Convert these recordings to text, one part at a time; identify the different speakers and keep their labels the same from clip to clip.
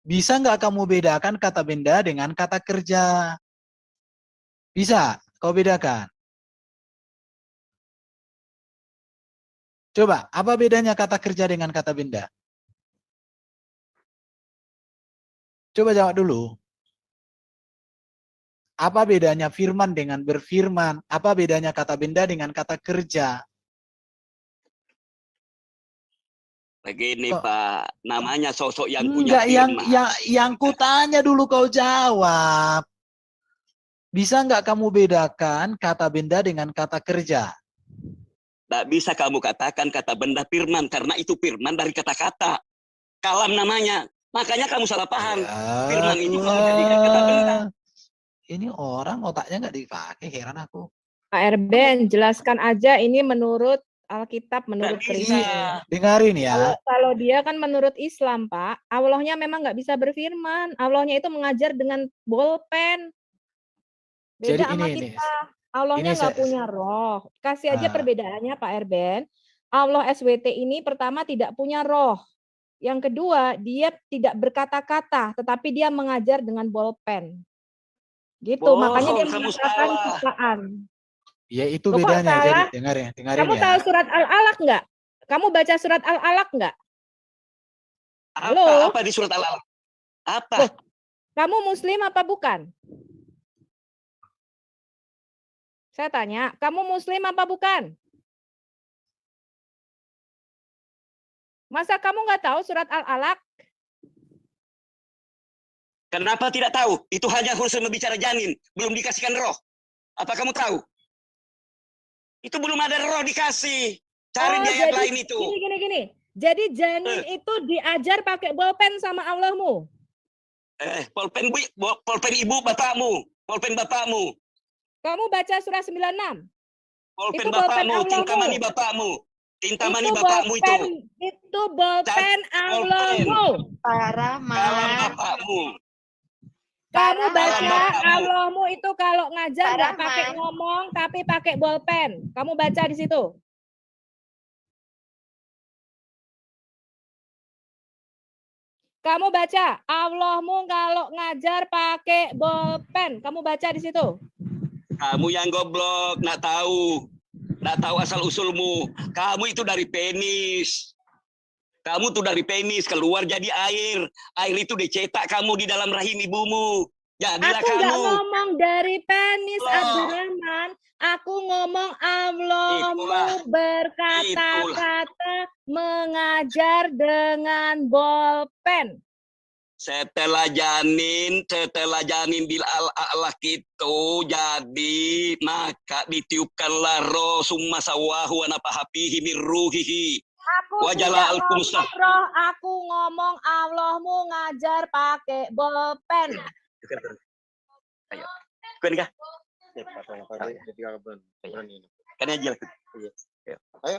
Speaker 1: Bisa nggak kamu bedakan kata benda dengan kata kerja? Bisa, kau bedakan. Coba, apa bedanya kata kerja dengan kata benda? Coba jawab dulu. Apa bedanya firman dengan berfirman? Apa bedanya kata benda dengan kata kerja?
Speaker 2: Begini
Speaker 1: Kok
Speaker 2: Pak, namanya sosok yang punya
Speaker 1: enggak
Speaker 2: firman.
Speaker 1: yang kutanya dulu kau jawab. Bisa nggak kamu bedakan kata benda dengan kata kerja?
Speaker 2: Tak bisa kamu katakan kata benda firman, karena itu firman dari kata-kata. Kalam namanya. Makanya kamu salah paham.
Speaker 1: Ya
Speaker 2: Firman itu kamu jadikan kata benda.
Speaker 1: Allah. Ini orang otaknya nggak dipakai, heran aku.
Speaker 3: Pak
Speaker 2: Kamu
Speaker 3: Erben, jelaskan aja ini menurut Alkitab, menurut
Speaker 2: tak bisa.
Speaker 3: Kristen.
Speaker 1: Dengarin ya.
Speaker 3: Kalau dia kan menurut Islam, Pak, Allahnya memang nggak bisa berfirman. Allahnya itu mengajar dengan bolpen.
Speaker 1: Jadi
Speaker 3: Beda sama
Speaker 1: ini
Speaker 3: kita.
Speaker 1: ini
Speaker 3: Allahnya nggak
Speaker 1: saya,
Speaker 3: punya roh. Kasih aja
Speaker 1: ah,
Speaker 3: perbedaannya, Pak Erben. Allah SWT ini pertama tidak punya roh. Yang kedua, dia tidak berkata-kata, tetapi dia mengajar dengan bolpen. Gitu, makanya dia
Speaker 2: Bohong, kamu
Speaker 3: mengatakan
Speaker 2: salah.
Speaker 3: ciptaan.
Speaker 1: ya itu
Speaker 3: Loh kok
Speaker 1: bedanya. Jadi
Speaker 3: salah?
Speaker 1: dengarin
Speaker 3: Kamu tahu
Speaker 1: ya.
Speaker 3: surat Al-Alaq nggak? Kamu baca surat Al-Alaq nggak?
Speaker 2: Apa
Speaker 3: Halo?
Speaker 2: di surat Al-Alaq? Apa?
Speaker 3: Loh, kamu muslim apa bukan? Saya tanya, kamu muslim apa bukan? Masa kamu nggak tahu surat Al-Alaq?
Speaker 2: Kenapa tidak tahu? Itu hanya khusus membicara janin, belum dikasihkan roh. Apa kamu tahu? Itu belum ada roh dikasih. Cari
Speaker 3: Oh,
Speaker 2: di ayat
Speaker 3: jadi
Speaker 2: lain itu.
Speaker 3: gini. Jadi janin itu diajar pakai bolpen sama Allahmu.
Speaker 2: Polpen ibu bapakmu. Polpen bapakmu.
Speaker 3: Kamu baca surah 96.
Speaker 2: Polpen
Speaker 3: Itu bolpen
Speaker 2: bapakmu. Tintamani
Speaker 3: Allahmu.
Speaker 2: bapakmu. Tintamani
Speaker 3: Itu
Speaker 2: bapakmu itu.
Speaker 3: bolpen
Speaker 2: Polpen.
Speaker 3: Allahmu.
Speaker 2: Kalam
Speaker 4: Rahman.
Speaker 2: bapakmu.
Speaker 3: Kamu
Speaker 4: Pak
Speaker 3: baca
Speaker 2: Rahman.
Speaker 3: Allahmu itu kalau ngajar
Speaker 4: Pak
Speaker 3: nggak
Speaker 4: Rahman.
Speaker 3: pakai ngomong tapi pakai bolpen. Kamu baca di situ. Kamu baca Allahmu kalau ngajar pakai bolpen. Kamu baca di situ.
Speaker 2: Kamu yang goblok, nak tahu. Nak tahu asal usulmu. Kamu itu dari penis. Kamu tuh dari penis keluar jadi air. Air itu dicetak kamu di dalam rahim ibumu. Jadilah
Speaker 3: Aku nggak
Speaker 2: kamu.
Speaker 3: ngomong dari penis
Speaker 2: Loh.
Speaker 3: Abdurrahman. Aku ngomong Allahmu berkata-kata mengajar dengan bolpen.
Speaker 2: Setelah janin bil Allah itu jadi maka ditiupkanlah roh summa sawahu wa nafahafihi min ruhihi.
Speaker 3: Aku
Speaker 2: Wajala
Speaker 3: tidak
Speaker 2: al-kumsah.
Speaker 3: ngomong roh, aku ngomong Allahmu ngajar pakai bolpen.
Speaker 2: Ayo. Kau nikah? Kan aja.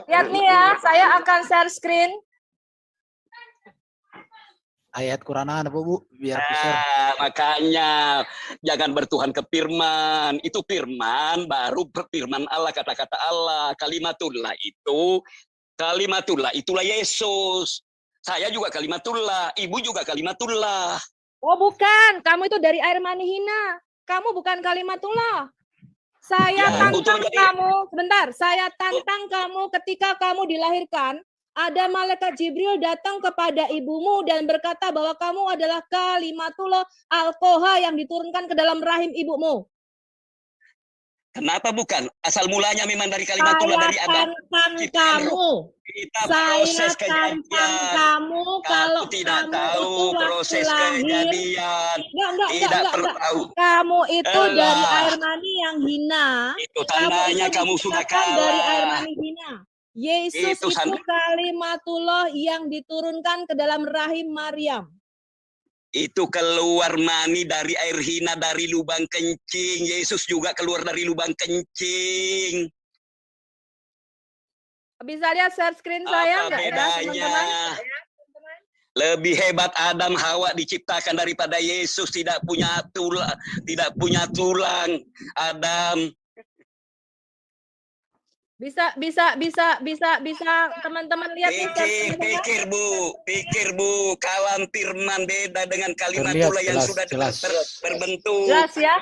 Speaker 3: Lihat nih ya, saya akan share screen.
Speaker 1: Ayat Quran apa Bu? Biar aku share.
Speaker 2: Makanya jangan bertuhan ke firman. Itu firman baru firman Allah, kata-kata Allah. Kalimatullah itulah Yesus. Saya juga kalimatullah, ibu juga kalimatullah.
Speaker 3: Oh bukan, kamu itu dari air mani hina. Kamu bukan kalimatullah. Saya tantang kamu, sebentar, saya tantang kamu ketika kamu dilahirkan, ada malaikat Jibril datang kepada ibumu dan berkata bahwa kamu adalah kalimatullah al-Qoha yang diturunkan ke dalam rahim ibumu.
Speaker 2: Kenapa bukan? Asal mulanya memang dari kalimatullah dari Adam.
Speaker 3: Saya tantang kamu kalau
Speaker 2: tidak
Speaker 3: kamu
Speaker 2: tahu
Speaker 3: itu
Speaker 2: proses
Speaker 3: lahir,
Speaker 2: kejadian.
Speaker 3: Enggak. Kamu itu dari air mani yang hina.
Speaker 2: Itu tandanya kamu sudah kalah.
Speaker 3: Dari air mani hina. Yesus itu kalimatullah yang diturunkan ke dalam rahim Maryam.
Speaker 2: Itu keluar mani dari air hina, dari lubang kencing. Yesus juga keluar dari lubang kencing.
Speaker 3: Bisa lihat share screen saya nggak ya, teman-teman?
Speaker 2: Lebih hebat Adam Hawa diciptakan daripada Yesus, tidak punya tulang. Adam
Speaker 3: Bisa teman-teman lihat nih.
Speaker 2: Pikir Bu, kalam firman beda dengan kalimatullah yang sudah terbentuk.
Speaker 3: Jelas ya.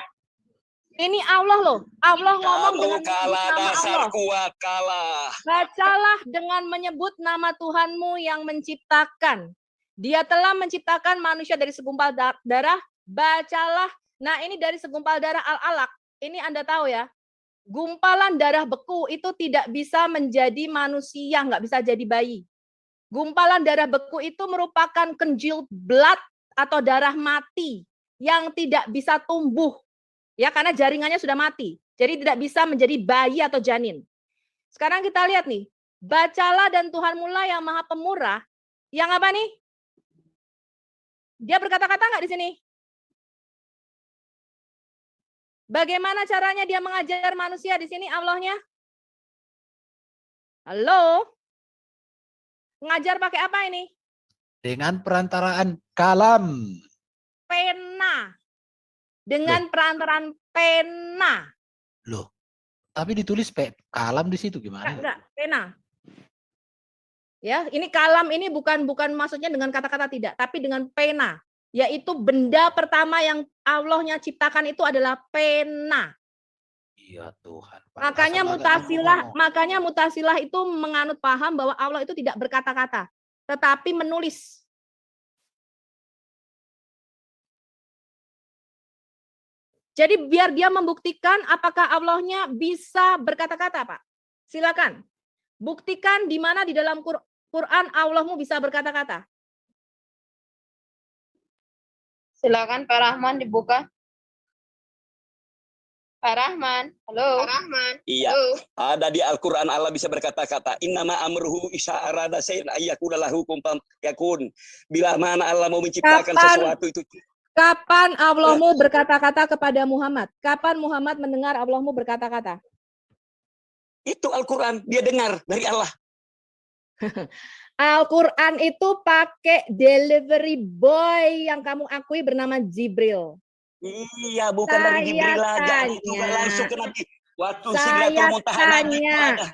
Speaker 3: Ini Allah loh. Allah ngomong
Speaker 2: Kamu
Speaker 3: dengan
Speaker 2: kalah,
Speaker 3: nama
Speaker 2: dasar
Speaker 3: Allah.
Speaker 2: kuat kalah.
Speaker 3: Bacalah dengan menyebut nama Tuhanmu yang menciptakan. Dia telah menciptakan manusia dari segumpal darah. Bacalah. Nah, ini dari segumpal darah Al-Alaq. Ini Anda tahu ya. Gumpalan darah beku itu tidak bisa menjadi manusia, nggak bisa jadi bayi. Gumpalan darah beku itu merupakan congealed blood atau darah mati yang tidak bisa tumbuh. Ya, karena jaringannya sudah mati. Jadi tidak bisa menjadi bayi atau janin. Sekarang kita lihat nih. Bacalah dan Tuhanmulah yang Maha Pemurah. Yang apa nih? Dia berkata-kata nggak di sini? Bagaimana caranya dia mengajar manusia di sini Allahnya? Halo? Mengajar pakai apa ini?
Speaker 1: Dengan perantaraan kalam.
Speaker 3: Pena. Dengan perantaraan pena.
Speaker 1: Loh, tapi ditulis kalam di situ gimana?
Speaker 3: Enggak, pena. Ya, ini kalam ini bukan maksudnya dengan kata-kata tidak, tapi dengan pena. Yaitu benda pertama yang Allahnya ciptakan itu adalah pena.
Speaker 1: Iya Tuhan.
Speaker 3: Makanya mutasilah itu menganut paham bahwa Allah itu tidak berkata-kata, tetapi menulis. Jadi biar dia membuktikan apakah Allahnya bisa berkata-kata, Pak. Silakan. Buktikan di mana di dalam Quran Allahmu bisa berkata-kata.
Speaker 4: Silakan Pak Rahman dibuka. Pak Rahman, halo. Pak Rahman.
Speaker 2: Iya.
Speaker 4: Halo.
Speaker 2: Ada di Al-Qur'an Allah bisa berkata-kata, innama amruhu isya arada sayin ayyakuna lahu kumpam yakun. Bila mana Allah mau menciptakan sesuatu itu.
Speaker 3: Kapan Allahmu berkata-kata kepada Muhammad? Kapan Muhammad mendengar Allahmu berkata-kata?
Speaker 2: Itu Al-Qur'an, dia dengar dari Allah.
Speaker 3: Al-Quran itu pakai delivery boy yang kamu akui bernama Jibril.
Speaker 2: Iya, bukan dari Jibril aja. Itu langsung ke Nabi. Waktu Sidratul Muntaha Nabi ada.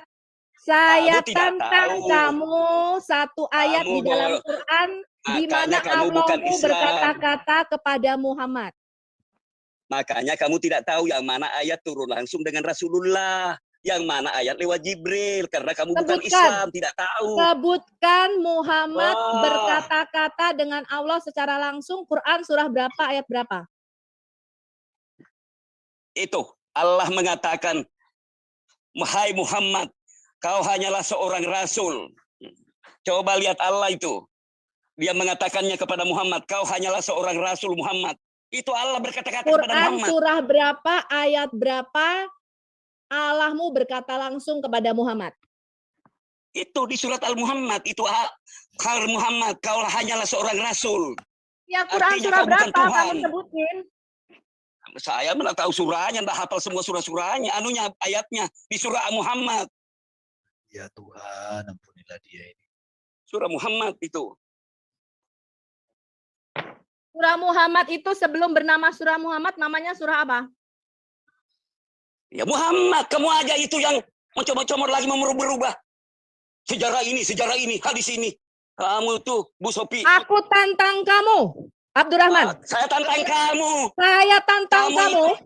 Speaker 3: Saya tantang kamu satu ayat di dalam Quran di mana Allahmu berkata-kata kepada Muhammad.
Speaker 2: Makanya kamu tidak tahu yang mana ayat turun langsung dengan Rasulullah. Yang mana ayat lewat Jibril, karena kamu bukan Islam, tidak tahu.
Speaker 3: Sebutkan Muhammad berkata-kata dengan Allah secara langsung, Quran surah berapa, ayat berapa?
Speaker 2: Itu, Allah mengatakan, hai Muhammad, kau hanyalah seorang Rasul. Coba lihat Allah itu. Dia mengatakannya kepada Muhammad, kau hanyalah seorang Rasul Muhammad. Itu Allah berkata-kata kepada Muhammad.
Speaker 3: Quran surah berapa, ayat berapa? Allahmu berkata langsung kepada Muhammad.
Speaker 2: Itu di surat Al-Muhammad. Itu Har Muhammad, kau hanyalah seorang Rasul.
Speaker 3: Ya Quran surah berapa kamu sebutin?
Speaker 2: Saya mana tahu surahnya, enggak hafal semua surah-surahnya. Anunya, ayatnya. Di surah Muhammad.
Speaker 1: Ya Tuhan, ampunilah dia ini.
Speaker 2: Surah Muhammad itu.
Speaker 3: Surah Muhammad itu sebelum bernama surah Muhammad, namanya surah apa?
Speaker 2: Ya Muhammad, kamu aja itu yang mencoba-coba lagi merubah sejarah ini, hadis ini. Kamu tuh, Bu Sophie.
Speaker 3: Aku tantang kamu, Abdurrahman.
Speaker 2: Saya tantang kamu.
Speaker 3: Saya tantang kamu.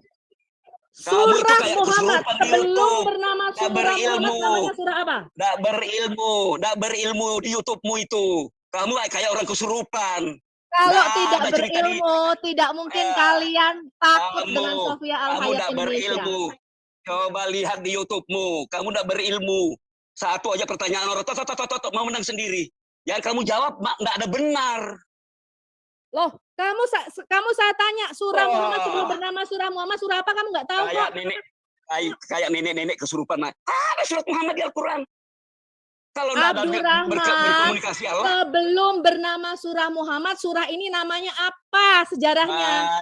Speaker 3: Surah Muhammad sebelum bernama surah Muhammad namanya surah apa?
Speaker 2: Nggak berilmu di YouTube-mu itu. Kamu kayak orang kesurupan.
Speaker 3: Kalau tidak berilmu, tidak mungkin kalian takut dengan Sofia Al-Hayat Indonesia.
Speaker 2: Coba lihat di YouTube-mu, kamu tidak berilmu. Satu aja pertanyaan orang, mau menang sendiri. Yang kamu jawab, nggak ada benar.
Speaker 3: Loh, kamu saya tanya, surah Muhammad sebelum bernama surah Muhammad, surah apa kamu nggak tahu kok?
Speaker 2: Kayak nenek-nenek kesurupan. Ada surat Muhammad di Al-Quran. Kalau
Speaker 3: berkomunikasi Allah. Sebelum bernama surah Muhammad, surah ini namanya apa sejarahnya?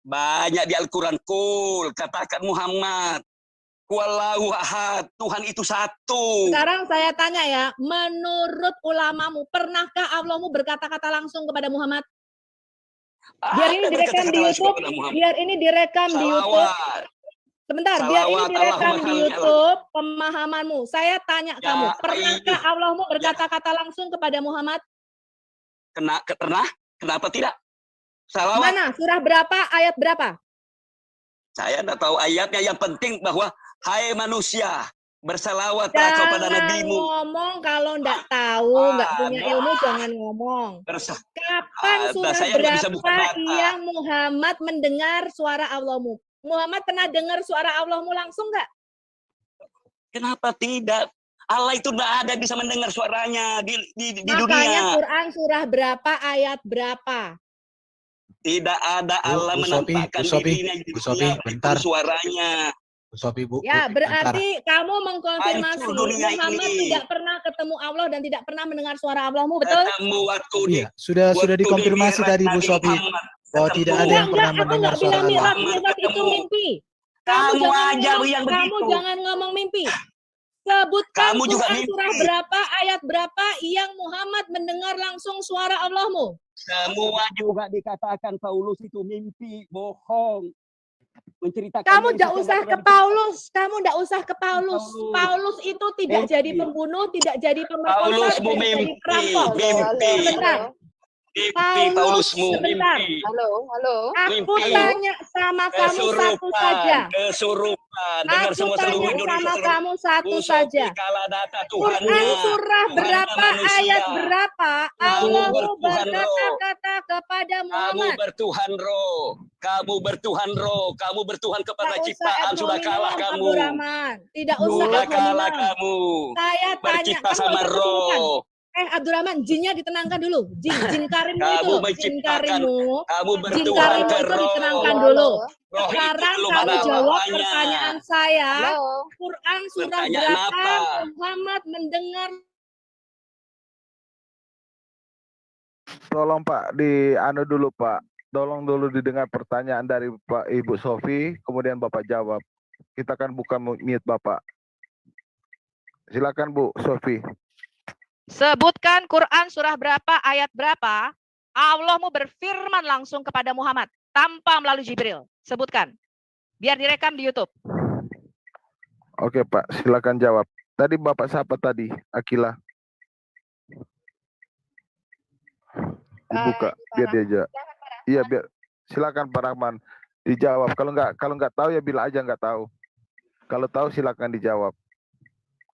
Speaker 2: Banyak di Al-Quran. Katakan Muhammad. Wallahu ahad. Tuhan itu satu.
Speaker 3: Sekarang saya tanya ya, menurut ulamamu, pernahkah Allahmu berkata-kata langsung kepada Muhammad? Biar ini direkam di YouTube. Sebentar, biar ini
Speaker 2: Salawat
Speaker 3: direkam
Speaker 2: Allahumma
Speaker 3: di
Speaker 2: salli ala.
Speaker 3: YouTube pemahamanmu. Saya tanya
Speaker 2: Ya,
Speaker 3: kamu, pernahkah
Speaker 2: iya.
Speaker 3: Allahmu berkata-kata langsung kepada Muhammad?
Speaker 2: Pernah? Kenapa tidak? Salawat.
Speaker 3: Mana? Surah berapa? Ayat berapa?
Speaker 2: Saya tidak tahu ayatnya. Yang penting bahwa hai manusia, bersalawatlah kepada
Speaker 3: Jangan
Speaker 2: nabimu.
Speaker 3: ngomong kalau nggak tahu, nggak punya ilmu, jangan ngomong. Kapan surah
Speaker 2: saya nggak bisa buka
Speaker 3: berapa
Speaker 2: mata.
Speaker 3: yang Muhammad mendengar suara Allahmu? Muhammad pernah dengar suara Allahmu langsung nggak?
Speaker 2: Kenapa tidak? Allah itu tidak ada bisa mendengar suaranya di
Speaker 3: Makanya
Speaker 2: dunia.
Speaker 3: Quran surah berapa, ayat berapa?
Speaker 2: Tidak ada Allah
Speaker 1: Bu Sophie,
Speaker 2: menampakkan
Speaker 1: Bu Sophie,
Speaker 2: dirinya di
Speaker 1: Bu Sophie,
Speaker 2: dunia,
Speaker 1: bentar.
Speaker 2: suaranya.
Speaker 1: Bu Sophie, Bu.
Speaker 3: Ya,
Speaker 1: Bu, bentar.
Speaker 3: berarti kamu mengkonfirmasi
Speaker 2: Hancur dunia
Speaker 3: Muhammad
Speaker 2: ini.
Speaker 3: tidak pernah ketemu Allah dan tidak pernah mendengar suara Allahmu, betul?
Speaker 2: Ketemu waktu di
Speaker 1: Iya, sudah
Speaker 2: waktu
Speaker 1: dikonfirmasi
Speaker 2: di
Speaker 1: tadi Bu
Speaker 2: Nabi
Speaker 1: Sophie
Speaker 2: Muhammad.
Speaker 1: bahwa
Speaker 2: Ketemu.
Speaker 1: tidak ada yang pernah
Speaker 3: Aku
Speaker 1: mendengar
Speaker 3: nggak
Speaker 1: suara
Speaker 3: bilang
Speaker 1: Allah.
Speaker 3: mi'raj itu
Speaker 2: Ketemu.
Speaker 3: mimpi.
Speaker 2: Kamu aja yang
Speaker 3: kamu
Speaker 2: begitu.
Speaker 3: jangan ngomong mimpi. Sebutkan
Speaker 2: Kamu juga
Speaker 3: Quran
Speaker 2: mimpi.
Speaker 3: surah berapa, ayat berapa yang Muhammad mendengar langsung suara Allahmu.
Speaker 2: Semua juga dikatakan Paulus itu mimpi, bohong. Menceritakan
Speaker 3: Kamu
Speaker 2: Yesus
Speaker 3: tidak
Speaker 2: yang
Speaker 3: usah
Speaker 2: pernah
Speaker 3: ke Paulus. Kamu tidak usah ke Paulus.
Speaker 2: Paulus.
Speaker 3: Paulus itu tidak
Speaker 2: Mimpi.
Speaker 3: jadi pembunuh, tidak jadi pemerkosa,
Speaker 2: Paulus
Speaker 3: tidak
Speaker 2: mau
Speaker 3: jadi
Speaker 2: mimpi,
Speaker 3: perampok.
Speaker 2: mimpi.
Speaker 3: Sebentar.
Speaker 2: Mimpi
Speaker 3: Paulus,
Speaker 2: Paulusmu
Speaker 3: sebentar.
Speaker 2: mimpi.
Speaker 4: Halo.
Speaker 3: Aku
Speaker 2: Mimpi.
Speaker 3: tanya sama kamu satu saja.
Speaker 2: Kesurupan. Dengar
Speaker 3: Aku
Speaker 2: semua seluruh
Speaker 3: tanya
Speaker 2: Indonesia.
Speaker 3: sama kamu satu
Speaker 2: Bu
Speaker 3: saja.
Speaker 2: Sophie kala data Tuhan.
Speaker 3: Quran surah
Speaker 2: Tuhan
Speaker 3: berapa,
Speaker 2: manusia.
Speaker 3: ayat berapa
Speaker 2: Kamu
Speaker 3: Allahmu
Speaker 2: bertuhan roh.
Speaker 3: berkata-kata kepada
Speaker 2: Kamu
Speaker 3: Muhammad.
Speaker 2: bertuhan roh. Kamu bertuhan roh. Kamu bertuhan kepada
Speaker 3: Tidak usah
Speaker 2: ciptaan.
Speaker 3: ad
Speaker 2: Sudah kalah
Speaker 3: hominem,
Speaker 2: kamu.
Speaker 3: Abdurrahman. Tidak usah
Speaker 2: Sudah
Speaker 3: ad
Speaker 2: kalah
Speaker 3: hominem.
Speaker 2: kamu.
Speaker 3: Saya tanya,
Speaker 2: Bercipta
Speaker 3: kamu
Speaker 2: sama
Speaker 3: nggak usah kesurupan.
Speaker 2: roh.
Speaker 3: Abdurrahman, jinnya ditenangkan dulu. Jin karimmu itu
Speaker 2: Kamu
Speaker 3: loh. Jin
Speaker 2: menciptakan.
Speaker 3: karimmu.
Speaker 2: Kamu
Speaker 3: Jin
Speaker 2: bertuhan
Speaker 3: karimmu
Speaker 2: ke
Speaker 3: itu
Speaker 2: roh.
Speaker 3: ditenangkan dulu.
Speaker 2: Roh itu
Speaker 3: Sekarang
Speaker 2: belum
Speaker 3: kamu
Speaker 2: ada
Speaker 3: jawab
Speaker 2: apa-apanya.
Speaker 3: pertanyaan saya.
Speaker 4: Halo.
Speaker 3: Quran surah
Speaker 2: Pertanyaan
Speaker 3: berapa
Speaker 2: apa?
Speaker 3: Muhammad mendengar?
Speaker 5: Tolong Pak, anu dulu Pak. Tolong dulu didengar pertanyaan dari Pak Ibu Sophie, kemudian Bapak jawab. Kita kan buka mute Bapak. Silakan Bu Sophie.
Speaker 6: Sebutkan Quran surah berapa, ayat berapa, Allahmu berfirman langsung kepada Muhammad tanpa melalui Jibril. Sebutkan. Biar direkam di YouTube.
Speaker 5: Oke Pak, silakan jawab. Tadi Bapak siapa tadi? Akila. Dibuka, biar dia aja. Iya, biar. Silakan Pak Rahman dijawab. Kalau nggak tahu ya bilang aja nggak tahu. Kalau tahu silakan dijawab.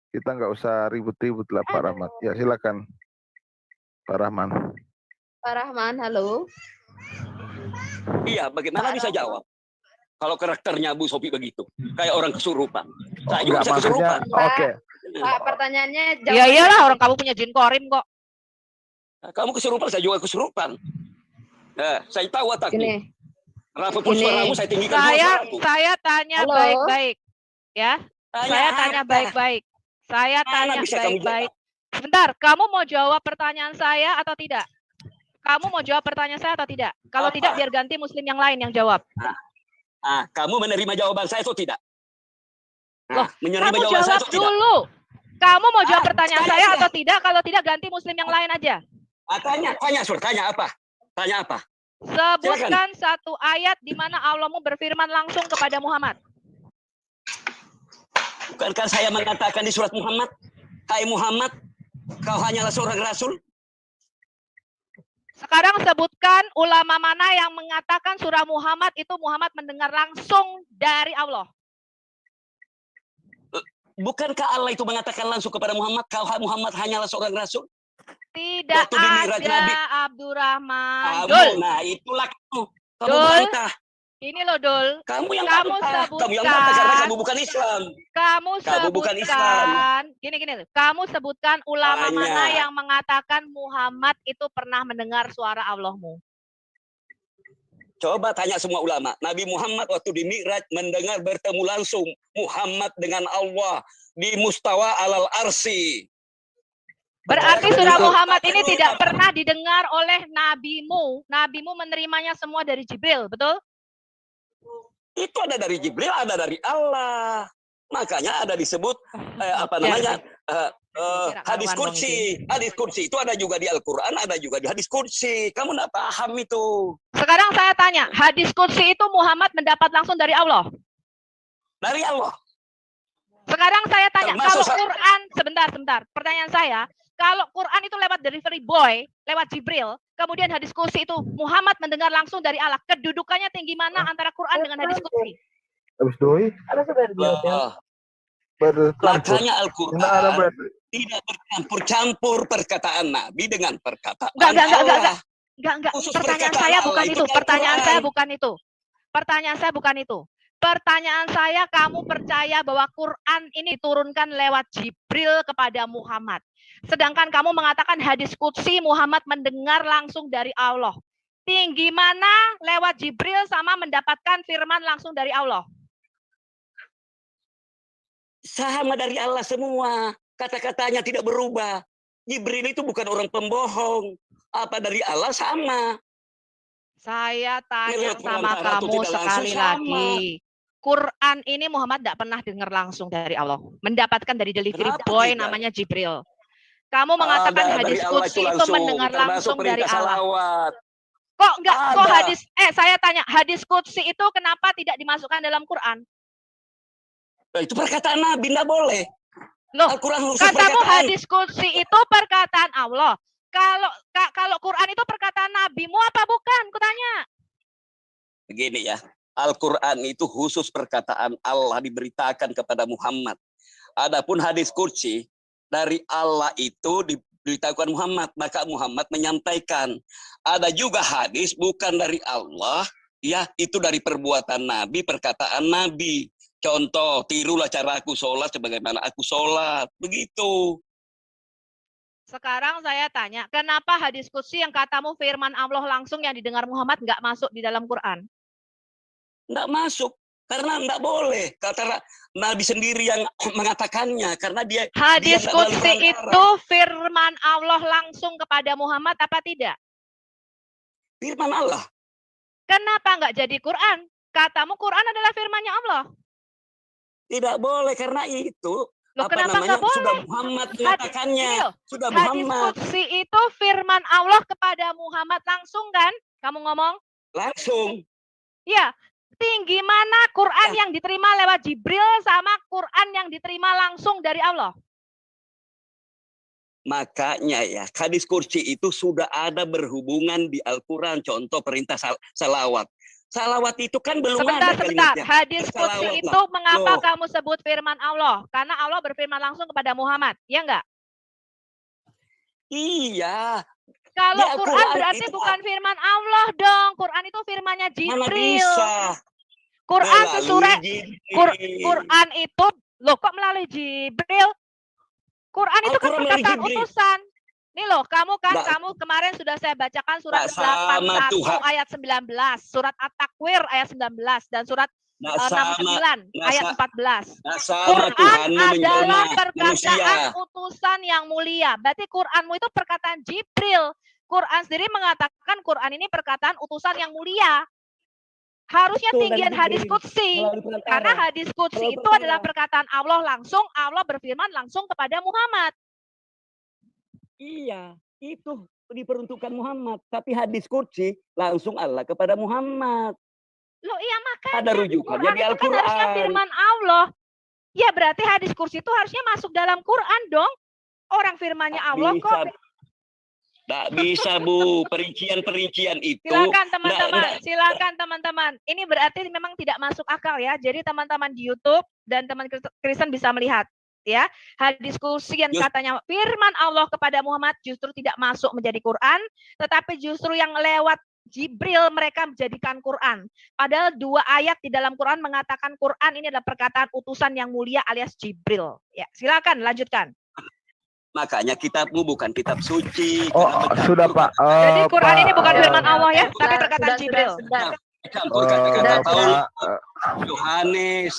Speaker 5: Kita nggak usah ribut-ribut lah Pak Rahman. Ya silakan Pak Rahman.
Speaker 4: Pak Rahman, halo.
Speaker 2: Iya, bagaimana bisa jawab? Kalau karakternya Bu Sophie begitu. Kayak orang kesurupan. Saya juga bisa kesurupan.
Speaker 5: Oke.
Speaker 4: Pak, pertanyaannya
Speaker 6: Ya iyalah, orang kamu punya jin korim kok.
Speaker 2: Kamu kesurupan, saya juga kesurupan. Saya tahu wataknya.
Speaker 4: Gini.
Speaker 2: Apapun suaramu, saya tinggikan suaraku.
Speaker 6: Saya tanya
Speaker 4: Halo.
Speaker 6: baik-baik. Ya, saya tanya baik-baik. Saya tanya baik-baik. Sebentar, kamu mau jawab pertanyaan saya atau tidak? Kamu mau jawab pertanyaan saya atau tidak? Kalau tidak, biar ganti muslim yang lain yang jawab.
Speaker 2: Kamu menerima jawaban saya atau tidak?
Speaker 6: Loh,
Speaker 2: menerima
Speaker 6: kamu
Speaker 2: jawaban saya
Speaker 6: jawab
Speaker 2: atau tidak?
Speaker 6: dulu. Kamu mau jawab pertanyaan
Speaker 2: tanya
Speaker 6: saya
Speaker 2: aja.
Speaker 6: atau tidak? Kalau tidak, ganti muslim yang lain aja.
Speaker 2: Tanya apa? Tanya apa?
Speaker 6: Sebutkan satu ayat di mana Allahmu berfirman langsung kepada Muhammad.
Speaker 2: Bukankah saya mengatakan di surat Muhammad, hai Muhammad, kau hanyalah seorang rasul?
Speaker 6: Sekarang sebutkan ulama mana yang mengatakan surah Muhammad itu Muhammad mendengar langsung dari Allah.
Speaker 2: Bukankah Allah itu mengatakan langsung kepada Muhammad, kau Muhammad hanyalah seorang rasul?
Speaker 6: Tidak
Speaker 2: Waktu di Mi'raj
Speaker 6: ada,
Speaker 2: Nabi.
Speaker 6: Abdurrahman.
Speaker 2: Kamu,
Speaker 6: Dul,
Speaker 2: nah itulah kamu. Kamu
Speaker 6: Dul.
Speaker 2: bantah.
Speaker 6: ini loh Dul.
Speaker 2: Kamu yang
Speaker 6: Kamu
Speaker 2: bantah. Kamu yang
Speaker 6: sebutkan.
Speaker 2: bantah karena kamu bukan Islam.
Speaker 6: Kamu
Speaker 2: bukan Islam.
Speaker 6: sebutkan, gini, kamu sebutkan ulama
Speaker 2: Tanya.
Speaker 6: mana yang mengatakan Muhammad itu pernah mendengar suara Allahmu.
Speaker 2: Coba tanya semua ulama. Nabi Muhammad waktu di Mi'raj mendengar bertemu langsung Muhammad dengan Allah di mustawa alal arsi.
Speaker 6: Berarti
Speaker 2: Percaya
Speaker 6: surah
Speaker 2: kepada
Speaker 6: Muhammad
Speaker 2: Allah.
Speaker 6: ini tidak pernah didengar oleh nabimu. Nabimu menerimanya semua dari Jibril, betul?
Speaker 2: Itu ada dari Jibril, ada dari Allah. Makanya ada disebut hadis kursi. Hadis kursi itu ada juga di Al-Quran, ada juga di hadis kursi. Kamu tidak paham itu.
Speaker 6: Sekarang saya tanya, hadis kursi itu Muhammad mendapat langsung dari Allah?
Speaker 2: Dari Allah.
Speaker 6: Sekarang saya tanya,
Speaker 2: Termasuk
Speaker 6: kalau Quran, sebentar, pertanyaan saya, kalau Quran itu lewat delivery boy, lewat Jibril, kemudian hadis kursi itu Muhammad mendengar langsung dari Allah, kedudukannya tinggi mana antara Quran dengan hadis kursi?
Speaker 2: Makanya Al-Quran tidak bercampur-campur perkataan Nabi dengan perkataan Allah.
Speaker 6: Enggak.
Speaker 2: Khusus
Speaker 6: Pertanyaan
Speaker 2: perkataan
Speaker 6: saya
Speaker 2: Allah
Speaker 6: bukan
Speaker 2: itu
Speaker 6: itu.
Speaker 2: dalam
Speaker 6: Pertanyaan
Speaker 2: Quran.
Speaker 6: saya bukan itu. Pertanyaan saya bukan itu. Pertanyaan saya, kamu percaya bahwa Quran ini diturunkan lewat Jibril kepada Muhammad. Sedangkan kamu mengatakan hadis qudsi Muhammad mendengar langsung dari Allah. Tinggi mana lewat Jibril sama mendapatkan firman langsung dari Allah?
Speaker 2: Sama dari Allah semua. Kata-katanya tidak berubah. Jibril itu bukan orang pembohong. Apa dari Allah sama.
Speaker 6: Saya tanya
Speaker 2: Lewat
Speaker 6: sama
Speaker 2: perantara atau
Speaker 6: kamu
Speaker 2: tidak langsung
Speaker 6: sekali
Speaker 2: sama.
Speaker 6: lagi. Quran ini Muhammad tidak pernah dengar langsung dari Allah. Mendapatkan dari delivery
Speaker 2: Kenapa
Speaker 6: boy
Speaker 2: tidak?
Speaker 6: namanya Jibril. Kamu mengatakan
Speaker 2: Ada
Speaker 6: hadis
Speaker 2: dari Allah
Speaker 6: qudsi itu
Speaker 2: langsung,
Speaker 6: mendengar
Speaker 2: termasuk
Speaker 6: langsung dari
Speaker 2: perintah
Speaker 6: Allah.
Speaker 2: salawat.
Speaker 6: Kok enggak? Kok
Speaker 2: Ada.
Speaker 6: hadis? Saya tanya, hadis qudsi itu kenapa tidak dimasukkan dalam Quran?
Speaker 2: Nah, itu perkataan Nabi, tidak boleh.
Speaker 6: Loh,
Speaker 2: Al-Quran khusus
Speaker 6: katamu
Speaker 2: perkataan.
Speaker 6: hadis qudsi itu perkataan Allah. Kalau Quran itu perkataan Nabimu apa bukan? Kutanya.
Speaker 2: Begini ya, Al-Quran itu khusus perkataan Allah diberitakan kepada Muhammad. Adapun hadis qudsi dari Allah itu diberitakan Muhammad, maka Muhammad menyampaikan. Ada juga hadis bukan dari Allah, ya itu dari perbuatan Nabi, perkataan Nabi. Contoh, tirulah cara aku sholat sebagaimana aku sholat. Begitu.
Speaker 6: Sekarang saya tanya, kenapa hadis qudsi yang katamu firman Allah langsung yang didengar Muhammad nggak masuk di dalam Quran?
Speaker 2: Nggak masuk. Karena nggak boleh. Kata Nabi sendiri yang mengatakannya. Karena dia
Speaker 6: Hadis
Speaker 2: dia
Speaker 6: qudsi itu firman Allah langsung kepada Muhammad apa tidak?
Speaker 2: firman Allah.
Speaker 6: Kenapa nggak jadi Quran? Katamu Quran adalah firmannya Allah.
Speaker 2: Tidak boleh karena itu.
Speaker 6: Loh,
Speaker 2: Apa
Speaker 6: kenapa
Speaker 2: namanya?
Speaker 6: nggak boleh?
Speaker 2: Sudah Muhammad mengatakannya.
Speaker 6: Ini loh,
Speaker 2: Sudah
Speaker 6: hadis
Speaker 2: Muhammad.
Speaker 6: qudsi itu firman Allah kepada Muhammad langsung kan? Kamu ngomong?
Speaker 2: Langsung.
Speaker 6: Ya, tinggi mana Quran yang diterima lewat Jibril sama Quran yang diterima langsung dari Allah?
Speaker 2: Makanya ya, hadis qudsi itu sudah ada berhubungan di Al-Quran. Contoh perintah salawat. Salawat itu kan belum
Speaker 6: Sebentar.
Speaker 2: ada kalimatnya.
Speaker 6: Hadis qudsi
Speaker 2: Salawat
Speaker 6: itu
Speaker 2: lah.
Speaker 6: mengapa
Speaker 2: Loh.
Speaker 6: kamu sebut firman Allah? Karena Allah berfirman langsung kepada Muhammad, ya enggak?
Speaker 2: Iya.
Speaker 6: Kalau
Speaker 2: Ya,
Speaker 6: Quran berarti
Speaker 2: itu
Speaker 6: bukan firman Allah dong. Quran itu firmannya
Speaker 2: mana
Speaker 6: Jibril.
Speaker 2: bisa.
Speaker 6: Quran
Speaker 2: Melalui
Speaker 6: sesurat
Speaker 2: Jibril.
Speaker 6: Quran itu loh kok melalui Jibril? Quran itu kan
Speaker 2: Al-Quran melalui
Speaker 6: perkataan
Speaker 2: Jibril.
Speaker 6: utusan. Nih loh, kamu
Speaker 2: Nggak.
Speaker 6: kamu kemarin sudah saya bacakan surat
Speaker 2: Nggak sama
Speaker 6: 81
Speaker 2: Tuhan.
Speaker 6: ayat 19, surat At-Takwir ayat 19 dan surat
Speaker 2: Nggak sama.
Speaker 6: 69 ayat 14.
Speaker 2: Nah, sama
Speaker 6: Quran
Speaker 2: Tuhanmu
Speaker 6: adalah
Speaker 2: menjelma
Speaker 6: perkataan
Speaker 2: manusia.
Speaker 6: utusan yang mulia. Berarti Quranmu itu perkataan Jibril. Quran sendiri mengatakan Quran ini perkataan utusan yang mulia. Harusnya
Speaker 2: Betul,
Speaker 6: tinggian
Speaker 2: dari
Speaker 6: hadis
Speaker 2: Jibril.
Speaker 6: qudsi.
Speaker 2: Melalui perantara.
Speaker 6: Karena hadis qudsi
Speaker 2: Melalui
Speaker 6: itu
Speaker 2: perantara.
Speaker 6: adalah perkataan Allah langsung. Allah berfirman langsung kepada Muhammad.
Speaker 2: Iya, itu diperuntukkan Muhammad. Tapi hadis qudsi langsung Allah kepada Muhammad.
Speaker 6: Loh iya makanya
Speaker 2: Ada rujukannya
Speaker 6: Quran
Speaker 2: di
Speaker 6: itu kan harusnya
Speaker 2: Al-Quran.
Speaker 6: firman Allah. Ya berarti hadis qudsi itu harusnya masuk dalam Quran dong. Orang firmannya Allah kok.
Speaker 2: Tidak bisa, Bu. Perincian-perincian itu.
Speaker 6: Silakan teman-teman. Ini berarti memang tidak masuk akal ya. Jadi teman-teman di YouTube dan teman Kristen bisa melihat ya. Hadis qudsi yang katanya firman Allah kepada Muhammad justru tidak masuk menjadi Quran, tetapi justru yang lewat Jibril mereka menjadikan Quran. Padahal 2 ayat di dalam Quran mengatakan Quran ini adalah perkataan utusan yang mulia alias Jibril. Ya, silakan lanjutkan.
Speaker 2: Makanya kitabmu bukan kitab suci.
Speaker 5: Oh, sudah Pak.
Speaker 6: Jadi Quran
Speaker 5: Pak,
Speaker 6: ini bukan firman Allah ya, tapi perkataan Jibril.
Speaker 2: Campur kata-kata Paulus, Yohanes.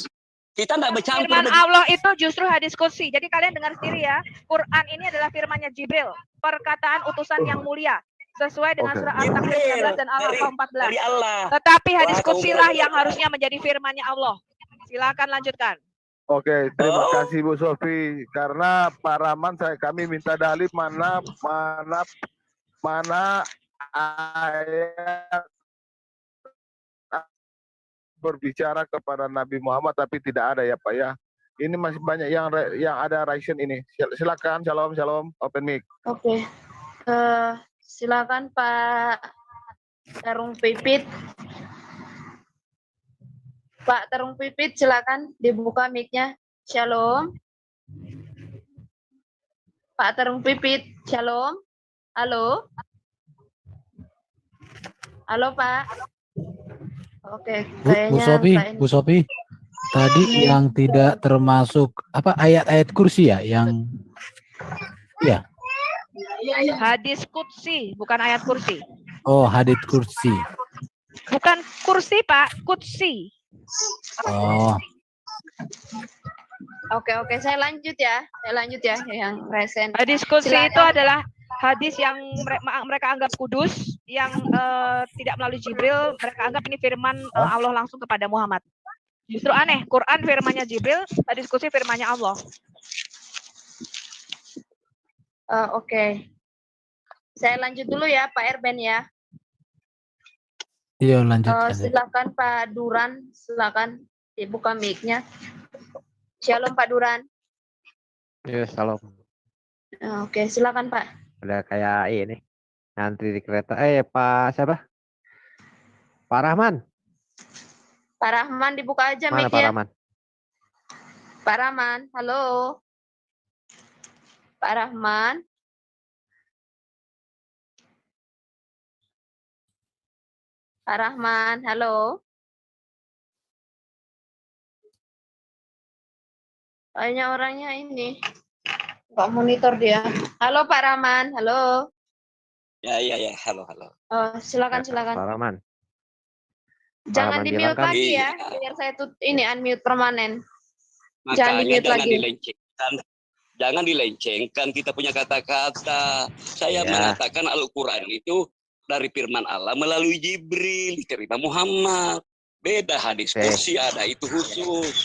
Speaker 2: Kita tidak bercampur.
Speaker 6: Firman Allah itu justru hadis qudsi. Jadi kalian dengar sendiri ya. Quran ini adalah firmannya Jibril, perkataan utusan yang mulia. Sesuai dengan surah At-Takwir 19 dan Al-Baqarah 14. Tetapi hadis qudsi lah yang harusnya menjadi firmannya Allah. Silakan lanjutkan.
Speaker 5: Oke, terima kasih Bu Sofi. Karena Pak Rahman kami minta dalil mana ayat berbicara kepada Nabi Muhammad tapi tidak ada ya Pak ya. Ini masih banyak yang ada Raisen ini. Silakan, shalom, open mic.
Speaker 4: Oke. Silakan Pak Tarung Pipit. Pak Tarung Pipit, silakan dibuka mic-nya. Shalom. Pak Tarung Pipit, shalom. Halo. Halo Pak. Oke, kayaknya
Speaker 1: Bu Sophie. Tadi yang tidak termasuk apa ayat-ayat kursi ya yang ya.
Speaker 6: Hadis qudsi, bukan ayat kursi.
Speaker 1: Oh, hadits kursi.
Speaker 6: Bukan kursi, Pak, qudsi.
Speaker 1: Oh.
Speaker 4: Oke, saya lanjut ya. Yang resen.
Speaker 6: Hadis qudsi itu adalah hadis yang mereka anggap kudus, yang tidak melalui Jibril, mereka anggap ini firman Allah langsung kepada Muhammad. Justru aneh, Quran firmannya Jibril, hadis qudsi firmannya Allah.
Speaker 4: Oke. Saya lanjut dulu ya, Pak Erben ya.
Speaker 1: Iya, lanjutkan.
Speaker 4: Silakan Pak Duran, silakan dibuka mic-nya. Shalom Pak Duran.
Speaker 7: Ya, salam.
Speaker 4: Oke, silakan Pak.
Speaker 7: Udah kayak ini, ngantri di kereta. Pak siapa? Pak Rahman.
Speaker 4: Pak Rahman dibuka aja
Speaker 7: Mana Pak
Speaker 4: mic-nya.
Speaker 7: Rahman?
Speaker 4: Pak Rahman, halo. Pak Rahman. Pak Rahman, halo. Kayaknya orangnya ini. Pak monitor dia. Halo Pak Rahman, halo.
Speaker 2: Ya, halo.
Speaker 4: Silakan.
Speaker 7: Pak Rahman.
Speaker 4: Jangan
Speaker 7: Rahman
Speaker 4: di-mute
Speaker 7: bilang kan-
Speaker 4: lagi ya, biar saya ini unmute permanen. Jangan
Speaker 2: Makanya
Speaker 4: di-mute lagi.
Speaker 2: jangan dilencengkan kita punya kata-kata. Saya mengatakan Al-Quran itu dari firman Allah melalui Jibril, diterima Muhammad. Beda hadis kursi ada itu khusus.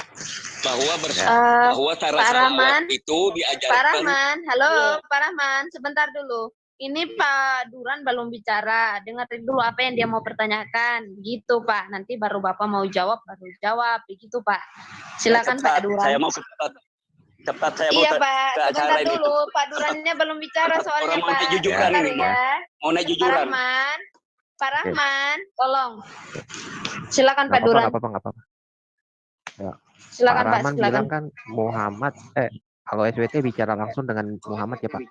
Speaker 2: Bahwa cara
Speaker 4: Pak Rahman,
Speaker 2: itu diajarkan.
Speaker 4: Pak Rahman, halo Pak Rahman, sebentar dulu. Ini Pak Duran belum bicara, dengerin dulu apa yang dia mau pertanyakan, gitu Pak. Nanti baru Bapak mau jawab, begitu Pak. Silakan Pak Duran.
Speaker 2: Saya mau cepat saya
Speaker 4: Iya
Speaker 2: mau
Speaker 4: Pak,
Speaker 2: ke
Speaker 4: sebentar
Speaker 2: acara ini.
Speaker 4: dulu, Pak Durannya belum bicara soalnya
Speaker 2: Orang mau
Speaker 4: Pak.
Speaker 2: naik jujuran
Speaker 4: Sebentar
Speaker 2: ini,
Speaker 4: ya.
Speaker 2: mau naik
Speaker 4: Pak
Speaker 2: jujuran.
Speaker 4: Pak Rahman, tolong. Silakan Pak Duran.
Speaker 7: Nggak apa-apa. Ya.
Speaker 4: Silakan
Speaker 7: Pak
Speaker 4: Pak,
Speaker 7: Rahman
Speaker 4: silakan.
Speaker 7: bilang kan Muhammad, kalau SWT bicara langsung dengan Muhammad ya Pak.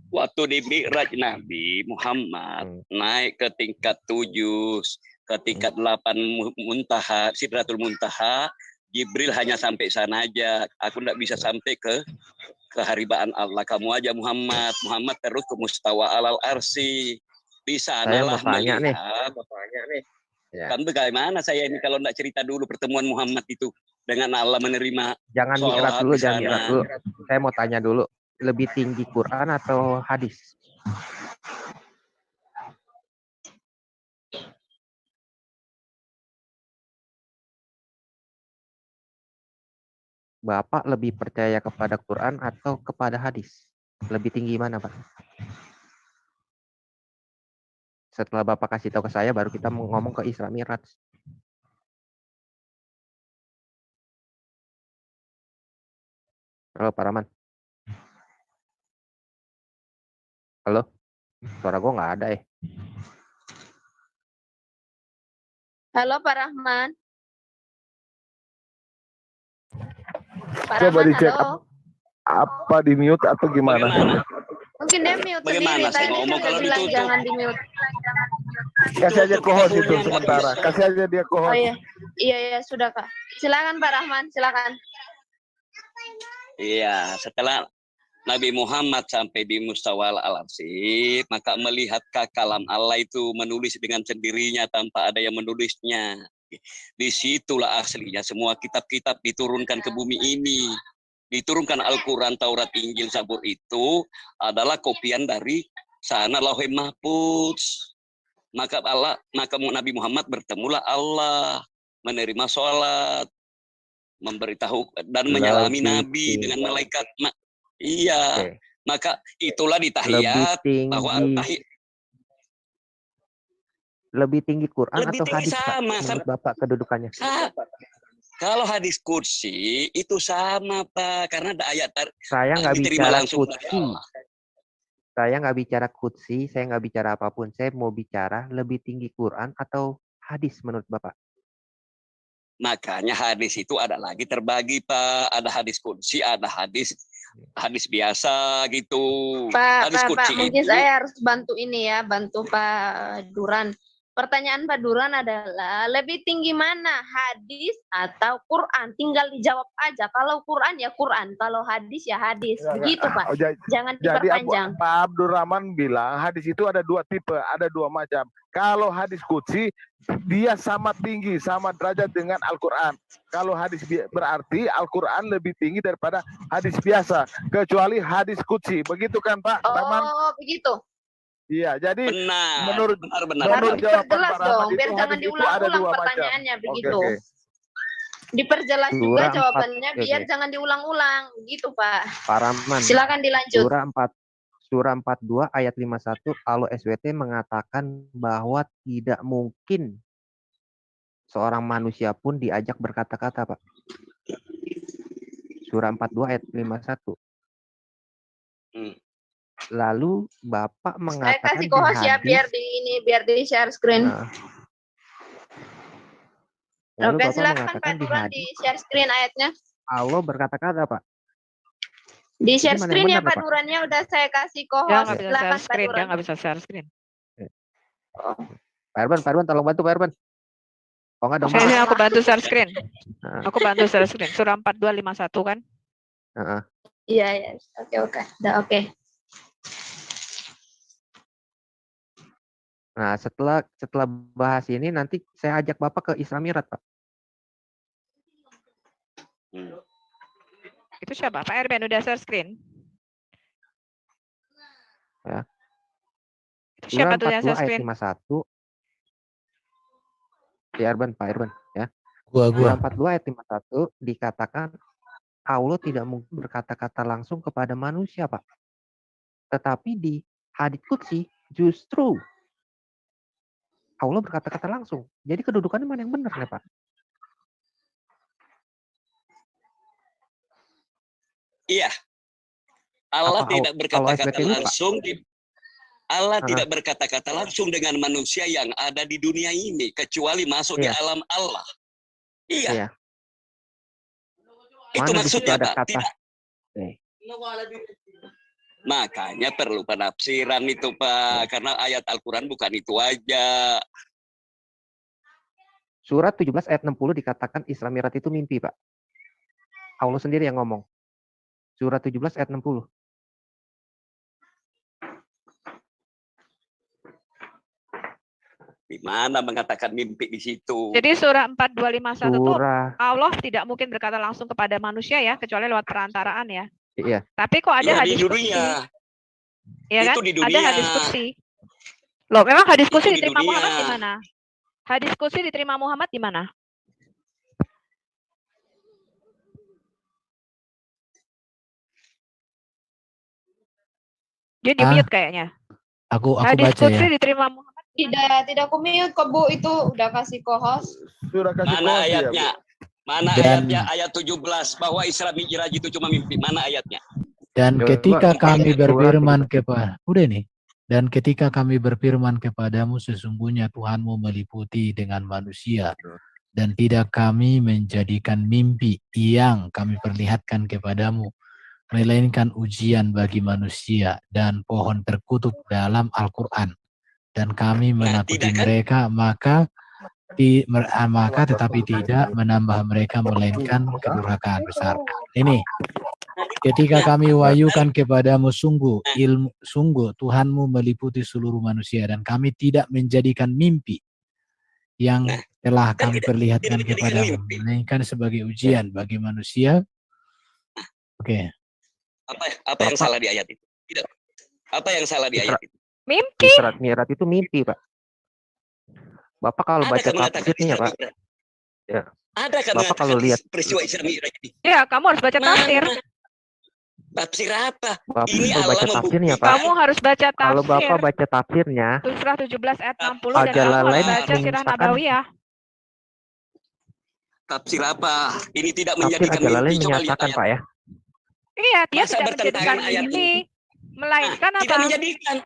Speaker 2: Waktu di Mi'raj Nabi Muhammad naik ke tingkat 7, ke tingkat 8 Muntaha, Sidratul Muntaha, Jibril hanya sampai sana aja. Aku tidak bisa sampai ke keharibaan Allah. Kamu aja Muhammad terus ke mustawa alal arsi. Di sanalah
Speaker 7: tanya nih.
Speaker 2: Ya. Kan bagaimana saya ini kalau tidak cerita dulu pertemuan Muhammad itu dengan Allah menerima.
Speaker 7: Jangan dikeras dulu. Saya mau tanya dulu, lebih tinggi Quran atau hadis? Bapak lebih percaya kepada Quran atau kepada hadis? Lebih tinggi mana, Pak? Setelah Bapak kasih tahu ke saya, baru kita ngomong ke Isra Mi'raj. Halo, Pak Rahman. Halo? Suara gue nggak ada ya.
Speaker 4: Halo Pak Rahman. Pak
Speaker 5: Coba
Speaker 4: Rahman,
Speaker 5: dicek
Speaker 4: halo.
Speaker 5: apa di mute atau gimana?
Speaker 4: Mungkin dia mute
Speaker 2: Bagaimana
Speaker 4: sendiri.
Speaker 2: saya
Speaker 4: Tadi
Speaker 2: ngomong
Speaker 4: saya
Speaker 2: kalau
Speaker 4: bilang
Speaker 2: ditutup?
Speaker 4: jangan di mute.
Speaker 5: Kasih aja kohos itu sementara. Kasih aja dia kohos.
Speaker 4: Oh iya. Iya, sudah Kak. Silakan Pak Rahman, silakan.
Speaker 2: Iya, setelah Nabi Muhammad sampai di Mustawal al-Arsy, maka melihat kalam Allah itu menulis dengan sendirinya tanpa ada yang menulisnya. Disitulah aslinya semua kitab-kitab diturunkan ke bumi ini. Diturunkan Al-Quran, Taurat, Injil, Zabur itu adalah kopian dari sana Lauhul Mahfuz. Maka Nabi Muhammad bertemulah Allah, menerima sholat, memberitahu dan menyalami Nabi dengan malaikat. Iya, maka itulah di tahiyat bahwa
Speaker 7: Lebih tinggi Quran
Speaker 2: Lebih
Speaker 7: atau
Speaker 2: tinggi
Speaker 7: hadis, Pak?
Speaker 2: sama.
Speaker 7: Menurut Bapak kedudukannya?
Speaker 2: Kalau hadis kursi itu sama, Pak, karena ada ayat
Speaker 7: Saya nggak
Speaker 2: diterima
Speaker 7: bicara
Speaker 2: langsung dari
Speaker 7: kutsi.
Speaker 2: Allah.
Speaker 7: Saya nggak bicara kutsi, saya nggak bicara apapun. Saya mau bicara lebih tinggi Quran atau hadis menurut Bapak.
Speaker 2: Makanya hadis itu ada lagi terbagi, Pak. Ada hadis kursi, ada hadis biasa gitu.
Speaker 4: Pak,
Speaker 2: Hadis
Speaker 4: Pak,
Speaker 2: kursi
Speaker 4: mungkin
Speaker 2: itu
Speaker 4: saya harus bantu ini ya, bantu Pak Duran. Pertanyaan Pak Duran adalah lebih tinggi mana, hadis atau Quran? Tinggal dijawab aja. Kalau Quran ya Quran, kalau hadis ya hadis. Begitu Pak. Jangan diperpanjang.
Speaker 5: Pak Abdurrahman bilang hadis itu ada dua tipe, ada dua macam. Kalau hadis qudsi dia sama tinggi, sama derajat dengan Al-Quran. Kalau hadis berarti Al-Quran lebih tinggi daripada hadis biasa, kecuali hadis qudsi. Begitu kan Pak Rahman?
Speaker 4: Oh, begitu.
Speaker 5: Iya, jadi
Speaker 2: benar.
Speaker 5: menurut jawaban
Speaker 4: Diperjelas
Speaker 5: Pak Rahman
Speaker 4: dong,
Speaker 5: itu
Speaker 4: biar jangan
Speaker 5: hadis itu ada
Speaker 4: diulang-ulang
Speaker 5: dua macam.
Speaker 4: pertanyaannya begitu.
Speaker 5: Oke.
Speaker 4: Diperjelas juga
Speaker 7: Surah 4,
Speaker 4: jawabannya
Speaker 7: oke.
Speaker 4: biar jangan diulang-ulang, gitu Pak.
Speaker 7: Pak Rahman,
Speaker 4: Silakan dilanjut.
Speaker 7: Surah 42 ayat 51 Allah SWT mengatakan bahwa tidak mungkin seorang manusia pun diajak berkata-kata, Pak. Surah 42 ayat 51. Lalu Bapak
Speaker 4: Saya
Speaker 7: mengatakan
Speaker 4: kasih
Speaker 7: di
Speaker 4: kohos ya
Speaker 7: hadis,
Speaker 4: biar di share screen.
Speaker 7: lalu
Speaker 4: Oke,
Speaker 7: Bapak
Speaker 4: silakan
Speaker 7: mengatakan
Speaker 4: Pak
Speaker 7: di
Speaker 4: Duran
Speaker 7: hadis
Speaker 4: di share screen ayatnya.
Speaker 7: Allah berkata-kata, Pak.
Speaker 4: Di share
Speaker 7: Jadi mana yang
Speaker 4: screen ya
Speaker 7: benar,
Speaker 4: Pak
Speaker 7: Pak?
Speaker 4: Durannya udah saya kasih
Speaker 6: Dia
Speaker 4: kohos.
Speaker 6: nggak bisa
Speaker 4: Silakan
Speaker 6: share
Speaker 4: Pak
Speaker 6: screen, dia
Speaker 4: Duran.
Speaker 6: nggak bisa share screen.
Speaker 7: Pak Irwan, tolong bantu Pak Irwan. Oh enggak dong,
Speaker 6: Saya
Speaker 7: Pak.
Speaker 6: aku bantu share screen.
Speaker 7: Nah.
Speaker 6: Aku bantu share screen. Surah 4251 kan?
Speaker 4: Iya, ya. Oke. Udah oke.
Speaker 7: Nah, setelah bahas ini nanti saya ajak Bapak ke Isra Mi'raj, Pak.
Speaker 6: Itu siapa? Pak Erben udah share screen?
Speaker 7: Ya.
Speaker 6: Itu siapa tuh yang share
Speaker 7: Surah 42 ayat
Speaker 6: screen?
Speaker 7: 51. Pak Irban, ya.
Speaker 1: Gua.
Speaker 7: Surah 42 ayat 51 dikatakan Allah tidak mungkin berkata-kata langsung kepada manusia, Pak. Tetapi di hadits qudsi justru Allah berkata-kata langsung. Jadi kedudukannya mana yang benar nih, Pak?
Speaker 2: Iya. Allah tidak berkata-kata langsung. Allah tidak berkata-kata langsung dengan manusia yang ada di dunia ini, kecuali masuk di alam Allah. Iya. Itu
Speaker 7: Mana
Speaker 2: maksudnya,
Speaker 7: ada
Speaker 2: Pak.
Speaker 7: kata?
Speaker 2: Tidak. Makanya perlu penafsiran itu, Pak. Karena ayat Al-Quran bukan itu aja.
Speaker 7: Surat 17 ayat 60 dikatakan Isra Mi'raj itu mimpi, Pak. Allah sendiri yang ngomong. Surat 17 ayat 60.
Speaker 2: Di mana mengatakan mimpi di situ?
Speaker 6: Jadi surah 4251 itu Allah tidak mungkin berkata langsung kepada manusia ya, kecuali lewat perantaraan ya.
Speaker 7: Iya.
Speaker 6: Tapi kok ada hadis qudsi? Ya kan?
Speaker 2: Itu di dunia.
Speaker 6: Ada hadis qudsi. Loh, memang hadis qudsi diterima Muhammad di mana? Hadis qudsi diterima Muhammad di mana? Dia di-mute kayaknya.
Speaker 1: Aku
Speaker 6: hadis
Speaker 1: baca
Speaker 6: qudsi
Speaker 1: ya.
Speaker 6: diterima Muhammad.
Speaker 4: Tidak aku mute kok Bu, itu udah kasih kohos.
Speaker 5: Sudah kasih
Speaker 2: mana
Speaker 5: kohos
Speaker 2: ayatnya?
Speaker 5: Ya,
Speaker 2: mana ayatnya? Ayat 17 bahwa Isra Mi'raj itu cuma mimpi. Mana ayatnya?
Speaker 1: Dan ketika kami berfirman kepada dan ketika kami berfirman kepadamu sesungguhnya Tuhanmu meliputi dengan manusia dan tidak kami menjadikan mimpi yang kami perlihatkan kepadamu melainkan ujian bagi manusia dan pohon terkutuk dalam Al-Quran dan kami menakuti mereka maka tetapi tidak menambah mereka melainkan kedurhakaan besar. Ini ketika kami wahyukan kepadamu sungguh Tuhanmu meliputi seluruh manusia dan kami tidak menjadikan mimpi yang telah kami perlihatkan kepadamu melainkan sebagai ujian bagi manusia. Oke.
Speaker 2: Apa yang salah di ayat itu? Tidak. Apa yang salah di ayat itu?
Speaker 6: Mimpi.
Speaker 7: Isra Mi'raj itu mimpi, Pak. Bapak kalau baca tafsirnya, Pak. Ya.
Speaker 2: Ada kan
Speaker 7: Bapak kalau lihat
Speaker 2: peristiwa Isra Mi'raj ini?
Speaker 6: Ya, kamu harus baca tafsir.
Speaker 2: Tafsir apa?
Speaker 7: Bapak
Speaker 2: Ini
Speaker 7: baca
Speaker 2: Allah
Speaker 7: tafsirnya, Pak.
Speaker 2: membuktikan.
Speaker 6: Kamu harus baca
Speaker 7: Kalau Bapak
Speaker 6: tafsir
Speaker 7: baca tafsirnya,
Speaker 6: surah 17 ayat 60 dan kamu harus
Speaker 7: Al-Jalalain
Speaker 6: baca sirah
Speaker 7: menyatakan
Speaker 6: Nabawiyah.
Speaker 2: Tafsir apa? Ini tidak
Speaker 7: tafsir
Speaker 2: menjadikan
Speaker 7: Al-Jalalain
Speaker 2: mimpi. Coba lihat
Speaker 7: menyatakan,
Speaker 2: ayat.
Speaker 7: Pak ya.
Speaker 6: Iya, dia
Speaker 2: Masa
Speaker 6: tidak
Speaker 2: bertentangan
Speaker 6: menjadikan
Speaker 2: ayat
Speaker 6: mimpi,
Speaker 2: ini?
Speaker 6: melainkan
Speaker 2: Nah,
Speaker 6: apa?
Speaker 2: tidak menjadikan.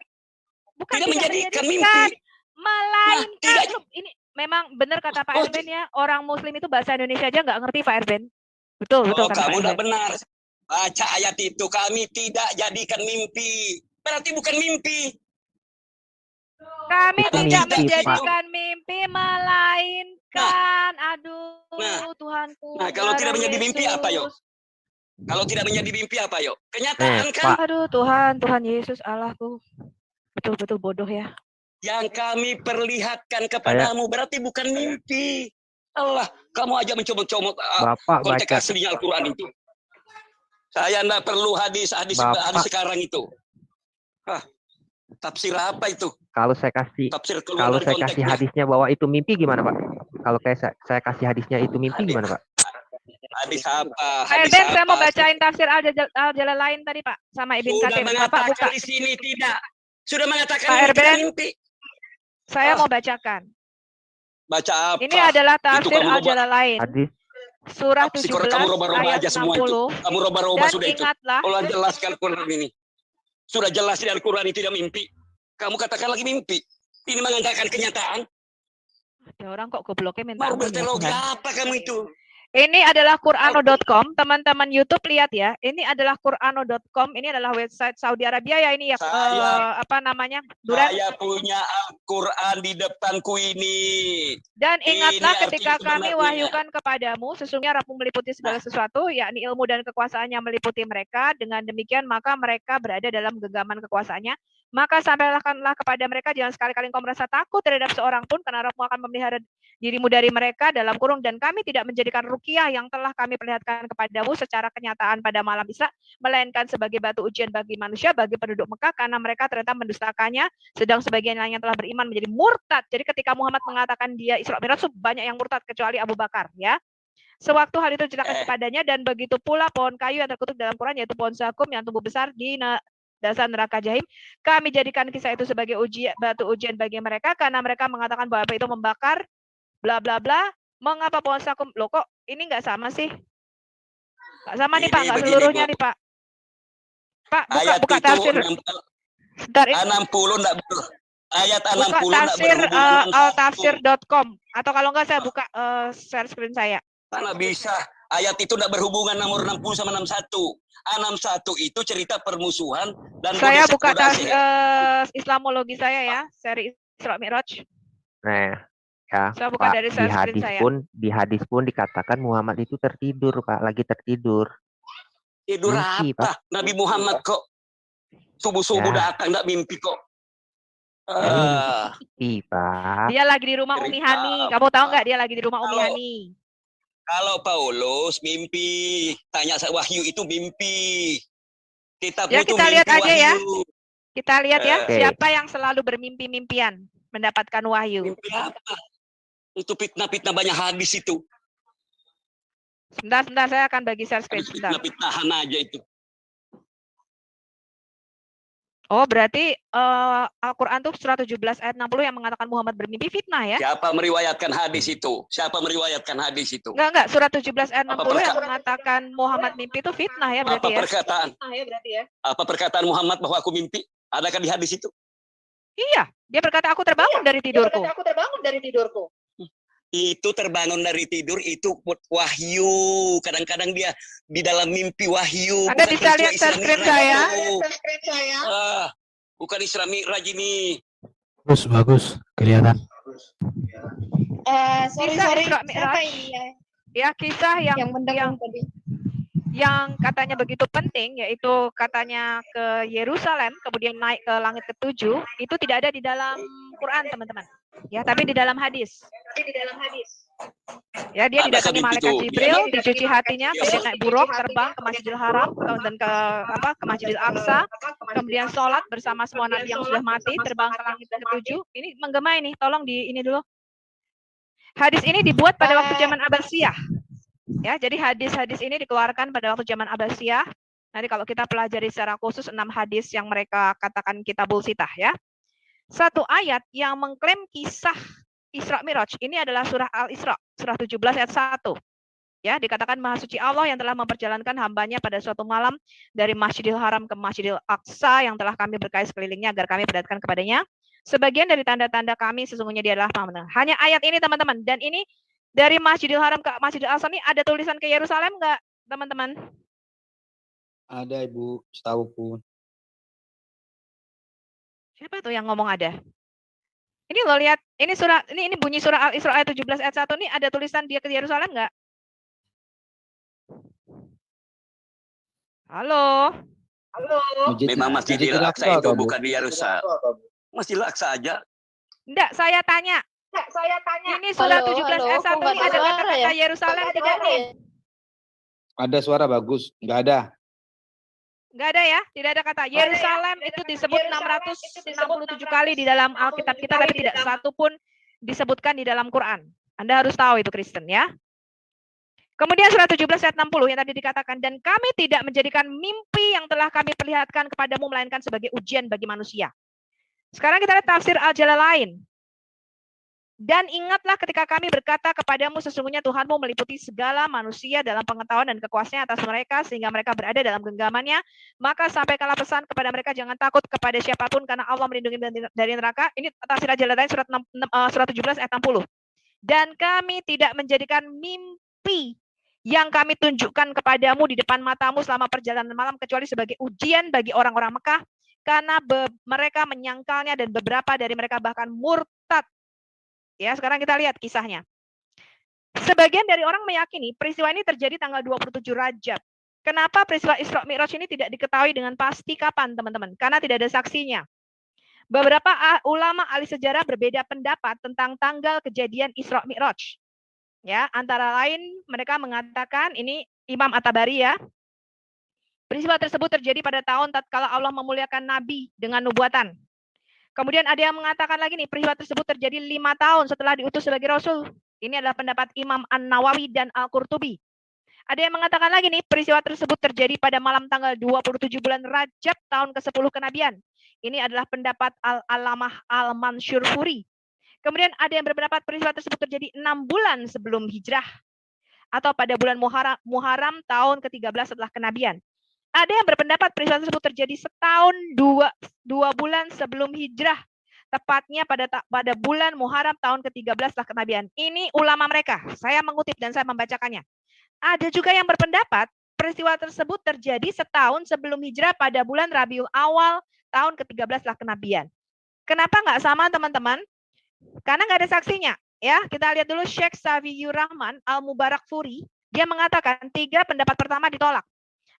Speaker 6: Bukan
Speaker 2: Tidak menjadikan mimpi.
Speaker 6: melainkan.
Speaker 2: tidak.
Speaker 6: Loh, ini memang benar kata Pak
Speaker 2: Oh,
Speaker 6: Erben ya, orang Muslim itu bahasa Indonesia aja nggak ngerti, Pak Erben. Betul, betul
Speaker 2: Oh,
Speaker 6: kata Pak
Speaker 2: kamu tidak
Speaker 6: Erben.
Speaker 2: benar. Baca ayat itu, kami tidak jadikan mimpi. Berarti bukan mimpi.
Speaker 6: Kami
Speaker 7: Itu
Speaker 6: tidak
Speaker 7: mimpi,
Speaker 6: menjadikan mimpi, melainkan. Aduh, Tuhanku.
Speaker 2: Nah, kalau tidak menjadi mimpi apa, yuk?
Speaker 6: Yesus.
Speaker 2: Kalau tidak menjadi mimpi apa, yuk? Kenyataan kan?
Speaker 7: Pak.
Speaker 6: Aduh, Tuhan Yesus Allahku. Betul-betul bodoh ya.
Speaker 2: Yang kami perlihatkan kepadamu berarti bukan mimpi. Allah, kamu aja mencoba-coba
Speaker 7: Bapak
Speaker 2: konteks
Speaker 7: baca.
Speaker 2: aslinya Al-Quran itu. Saya enggak perlu hadis
Speaker 7: Bapak.
Speaker 2: sekarang itu. Tafsir apa itu?
Speaker 7: Kalau saya kasih
Speaker 2: Tafsir keluar
Speaker 7: kalau
Speaker 2: dari
Speaker 7: saya kasih
Speaker 2: konteksnya.
Speaker 7: hadisnya bahwa itu mimpi gimana, Pak? Kalau kayak saya kasih hadisnya itu mimpi gimana, Pak?
Speaker 2: Hadis apa?
Speaker 6: Pak
Speaker 2: Hadis
Speaker 6: Erben, saya mau
Speaker 2: apa?
Speaker 6: bacain tafsir Al-Jalalain tadi, Pak, sama Ibn
Speaker 2: Sudah
Speaker 6: Katsir. Bapak
Speaker 2: mengatakan
Speaker 6: buka.
Speaker 2: di sini tidak. Sudah mengatakan
Speaker 6: Pak
Speaker 2: ini tidak
Speaker 6: Erben.
Speaker 2: mimpi.
Speaker 6: Saya mau bacakan.
Speaker 2: Baca apa?
Speaker 6: Ini adalah
Speaker 2: Itu
Speaker 6: tafsir
Speaker 2: kamu
Speaker 6: Al-Jalalain.
Speaker 7: Hadis
Speaker 6: Surah
Speaker 2: Psikor
Speaker 6: 17
Speaker 2: kamu roba-roba
Speaker 6: ayat
Speaker 2: aja semua itu.
Speaker 6: 60.
Speaker 2: Kamu roba-roba
Speaker 6: Dan
Speaker 2: sudah itu.
Speaker 6: ingatlah,
Speaker 2: Allah jelaskan Al-Quran ini. Sudah jelas di Al-Quran ini tidak mimpi. Kamu katakan lagi mimpi. Ini mengatakan kenyataan.
Speaker 6: ada orang kok gobloknya minta
Speaker 2: Mau
Speaker 6: ampun ya,
Speaker 2: berteologi
Speaker 6: Tuhan.
Speaker 2: apa kamu itu?
Speaker 6: Ini adalah Qur'ano.com, teman-teman YouTube lihat ya. Ini adalah Qur'ano.com, ini adalah website Saudi Arabia ya ini ya. Apa namanya? Duran.
Speaker 2: Saya punya Al-Quran di depanku ini.
Speaker 6: Dan ingatlah
Speaker 2: Ini
Speaker 6: ketika
Speaker 2: artinya
Speaker 6: kami
Speaker 2: sebenarnya.
Speaker 6: wahyukan kepadamu, sesungguhnya Rabbmu meliputi segala sesuatu, yakni ilmu dan kekuasaannya meliputi mereka. Dengan demikian maka mereka berada dalam genggaman kekuasaannya. Maka sampaikanlah kepada mereka, jangan sekali-kali engkau merasa takut terhadap seorang pun, karena Rabbmu akan memelihara dirimu dari mereka dalam kurung, dan kami tidak menjadikan ruqyah yang telah kami perlihatkan kepadamu secara kenyataan pada malam Isra, melainkan sebagai batu ujian bagi manusia, bagi penduduk Mekah, karena mereka ternyata mendustakannya, sedang sebagian lainnya telah beriman menjadi murtad. Jadi ketika Muhammad mengatakan dia Isra Mi'raj, banyak yang murtad kecuali Abu Bakar, ya. Sewaktu hal itu diceritakan kepadanya, dan begitu pula pohon kayu yang terkutuk dalam Quran, yaitu pohon zakum yang tumbuh besar di dasar neraka jahim, kami jadikan kisah itu sebagai batu ujian bagi mereka, karena mereka mengatakan bahwa apa itu membakar bla bla bla. Mengapa pohon zakum? Loh kok ini nggak sama sih? Nggak sama nih, Pak, nggak seluruhnya nih, Pak. Pak, buka tafsir. Sebentar, ini
Speaker 2: 60 enggak betul. Ayat 60
Speaker 6: buka tafsir altafsir.com, atau kalau nggak saya buka share screen saya.
Speaker 2: Karena bisa. Ayat itu enggak berhubungan nomor 60 sama 61. 61 itu cerita permusuhan dan
Speaker 6: saya buka Islamologi saya ya, seri Isra Mi'raj.
Speaker 7: Nah, ya,
Speaker 6: saya buka
Speaker 7: Pak,
Speaker 6: dari share screen saya.
Speaker 7: di hadis pun dikatakan Muhammad itu tertidur, Pak, lagi tertidur.
Speaker 2: Tidur
Speaker 7: Mimpi,
Speaker 2: apa?
Speaker 7: Pak.
Speaker 2: Nabi Muhammad kok subuh-subuh datang enggak mimpi kok.
Speaker 7: Mimpi, Pak.
Speaker 6: Dia lagi di rumah Umi Hani. Kamu tahu nggak dia lagi di rumah Umi Hani?
Speaker 2: Kalau Paulus mimpi, tanya wahyu itu mimpi.
Speaker 6: Ya, kita lihat aja
Speaker 2: wahyu.
Speaker 6: ya. Kita lihat ya, siapa yang selalu bermimpi-mimpian mendapatkan wahyu.
Speaker 2: Mimpi apa? Itu fitnah-fitnah banyak hadis itu.
Speaker 6: Sebentar, saya akan bagi share screen.
Speaker 2: Fitnah-fitnahan aja itu.
Speaker 6: Oh, berarti Al-Quran itu surah 17 ayat 60 yang mengatakan Muhammad bermimpi fitnah ya?
Speaker 2: Siapa meriwayatkan hadis itu? Siapa meriwayatkan hadis itu?
Speaker 6: Enggak, surah 17 ayat 60 yang mengatakan Muhammad mimpi itu fitnah ya berarti ya?
Speaker 2: Apa perkataan Muhammad bahwa aku mimpi? Adakah di hadis itu?
Speaker 6: Iya, dia berkata aku terbangun dari tidurku.
Speaker 2: Itu terbangun dari tidur itu wahyu. Kadang-kadang dia di dalam mimpi wahyu.
Speaker 6: Anda bisa lihat share screen saya.
Speaker 2: Bukan Isra Mi'raj ini.
Speaker 1: Bagus, kelihatan.
Speaker 6: Sorry, siapa ini ya? Ya, kisah yang katanya begitu penting, yaitu katanya ke Yerusalem, kemudian naik ke langit ke-7, itu tidak ada di dalam Quran, teman-teman. Ya, tapi di dalam hadis. Ya, dia didatangi malaikat Jibril, dicuci hatinya, kemudian naik buruk, terbang ke Masjidil Haram dan ke Masjidil Aqsa, kemudian sholat bersama semua nabi yang sudah mati, terbang ke langit ke-7. Ini menggema ini, tolong ini dulu. Hadis ini dibuat pada waktu zaman Abbasiyah. Ya, jadi hadis-hadis ini dikeluarkan pada waktu zaman Abbasiyah. Nanti kalau kita pelajari secara khusus 6 hadis yang mereka katakan kitabul sitah ya. Satu ayat yang mengklaim kisah Isra Mi'raj ini adalah surah Al-Isra, surah 17 ayat 1. Ya, dikatakan Maha Suci Allah yang telah memperjalankan hambanya pada suatu malam dari Masjidil Haram ke Masjidil Aqsa yang telah kami berkahi sekelilingnya agar kami perlihatkan kepadanya. Sebagian dari tanda-tanda kami sesungguhnya dia adalah Maha. Hanya ayat ini teman-teman. Dan ini dari Masjidil Haram ke Masjidil Aqsa ini ada tulisan ke Yerusalem nggak teman-teman?
Speaker 8: Ada Ibu, setahuku.
Speaker 6: Siapa tuh yang ngomong ada? Ini lo lihat, ini surah, ini bunyi surah Al-Isra ayat 17 ayat 1 ini ada tulisan dia ke Yerusalem nggak? Halo? Halo?
Speaker 2: Memang Masjidil Aqsa itu bukan di Yerusalem. Masjidil Aqsa aja.
Speaker 6: Enggak, saya tanya. Ini surah 17 ayat 1 ini ada kata-kata Yerusalem tidak nih?
Speaker 8: Ada suara bagus, nggak ada.
Speaker 6: Nggak ada ya, tidak ada kata Yerusalem itu disebut 667 kali di dalam Alkitab kita, tapi tidak satu pun disebutkan di dalam Quran. Anda harus tahu itu Kristen ya. Kemudian surah 17 ayat 60 yang tadi dikatakan, dan kami tidak menjadikan mimpi yang telah kami perlihatkan kepadamu melainkan sebagai ujian bagi manusia. Sekarang kita lihat tafsir Al-Jalalain. Dan ingatlah ketika kami berkata kepadamu sesungguhnya Tuhanmu meliputi segala manusia dalam pengetahuan dan kekuasaannya atas mereka sehingga mereka berada dalam genggamannya. Maka sampaikanlah pesan kepada mereka jangan takut kepada siapapun karena Allah melindungi dari neraka. Ini tafsir Al-Jalalain surat 17 ayat 60. Dan kami tidak menjadikan mimpi yang kami tunjukkan kepadamu di depan matamu selama perjalanan malam kecuali sebagai ujian bagi orang-orang Mekah karena mereka menyangkalnya dan beberapa dari mereka bahkan murtad. Ya, sekarang kita lihat kisahnya. Sebagian dari orang meyakini peristiwa ini terjadi tanggal 27 Rajab. Kenapa peristiwa Isra Mi'raj ini tidak diketahui dengan pasti kapan, teman-teman? Karena tidak ada saksinya. Beberapa ulama ahli sejarah berbeda pendapat tentang tanggal kejadian Isra Mi'raj. Ya, antara lain mereka mengatakan ini Imam At-Tabari ya. Peristiwa tersebut terjadi pada tahun tatkala Allah memuliakan nabi dengan nubuatan. Kemudian ada yang mengatakan lagi nih, peristiwa tersebut terjadi 5 tahun setelah diutus sebagai rasul. Ini adalah pendapat Imam An-Nawawi dan Al-Qurtubi. Ada yang mengatakan lagi nih, peristiwa tersebut terjadi pada malam tanggal 27 bulan Rajab tahun ke-10 kenabian. Ini adalah pendapat Al-Alamah Al-Mansyur-Furi. Kemudian ada yang berpendapat peristiwa tersebut terjadi 6 bulan sebelum hijrah atau pada bulan Muharram tahun ke-13 setelah kenabian. Ada yang berpendapat peristiwa tersebut terjadi setahun 2 bulan sebelum hijrah, tepatnya pada bulan Muharram tahun ke-13 setelah kenabian. Ini ulama mereka. Saya mengutip dan saya membacakannya. Ada juga yang berpendapat peristiwa tersebut terjadi setahun sebelum hijrah pada bulan Rabiul Awal tahun ke-13 setelah kenabian. Kenapa nggak sama, teman-teman? Karena nggak ada saksinya. Ya, kita lihat dulu Syekh Safiyur Rahman Al-Mubarak Furi. Dia mengatakan 3 pendapat pertama ditolak.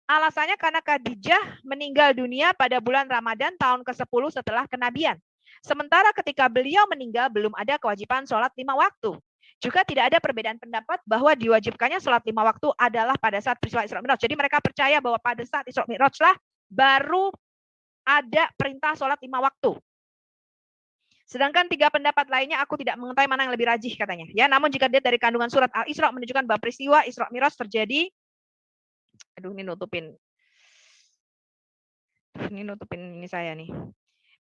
Speaker 6: Alasannya karena Khadijah meninggal dunia pada bulan Ramadan tahun ke-10 setelah kenabian. Sementara ketika beliau meninggal belum ada kewajiban sholat 5 waktu. Juga tidak ada perbedaan pendapat bahwa diwajibkannya sholat 5 waktu adalah pada saat peristiwa Isra Mi'raj. Jadi mereka percaya bahwa pada saat Isra Mi'raj lah baru ada perintah sholat 5 waktu. Sedangkan 3 pendapat lainnya aku tidak mengetahui mana yang lebih rajih katanya. Ya, namun jika dilihat dari kandungan surat Al-Isra menunjukkan bahwa peristiwa Isra Mi'raj terjadi. Aduh, ini nutupin ini saya nih.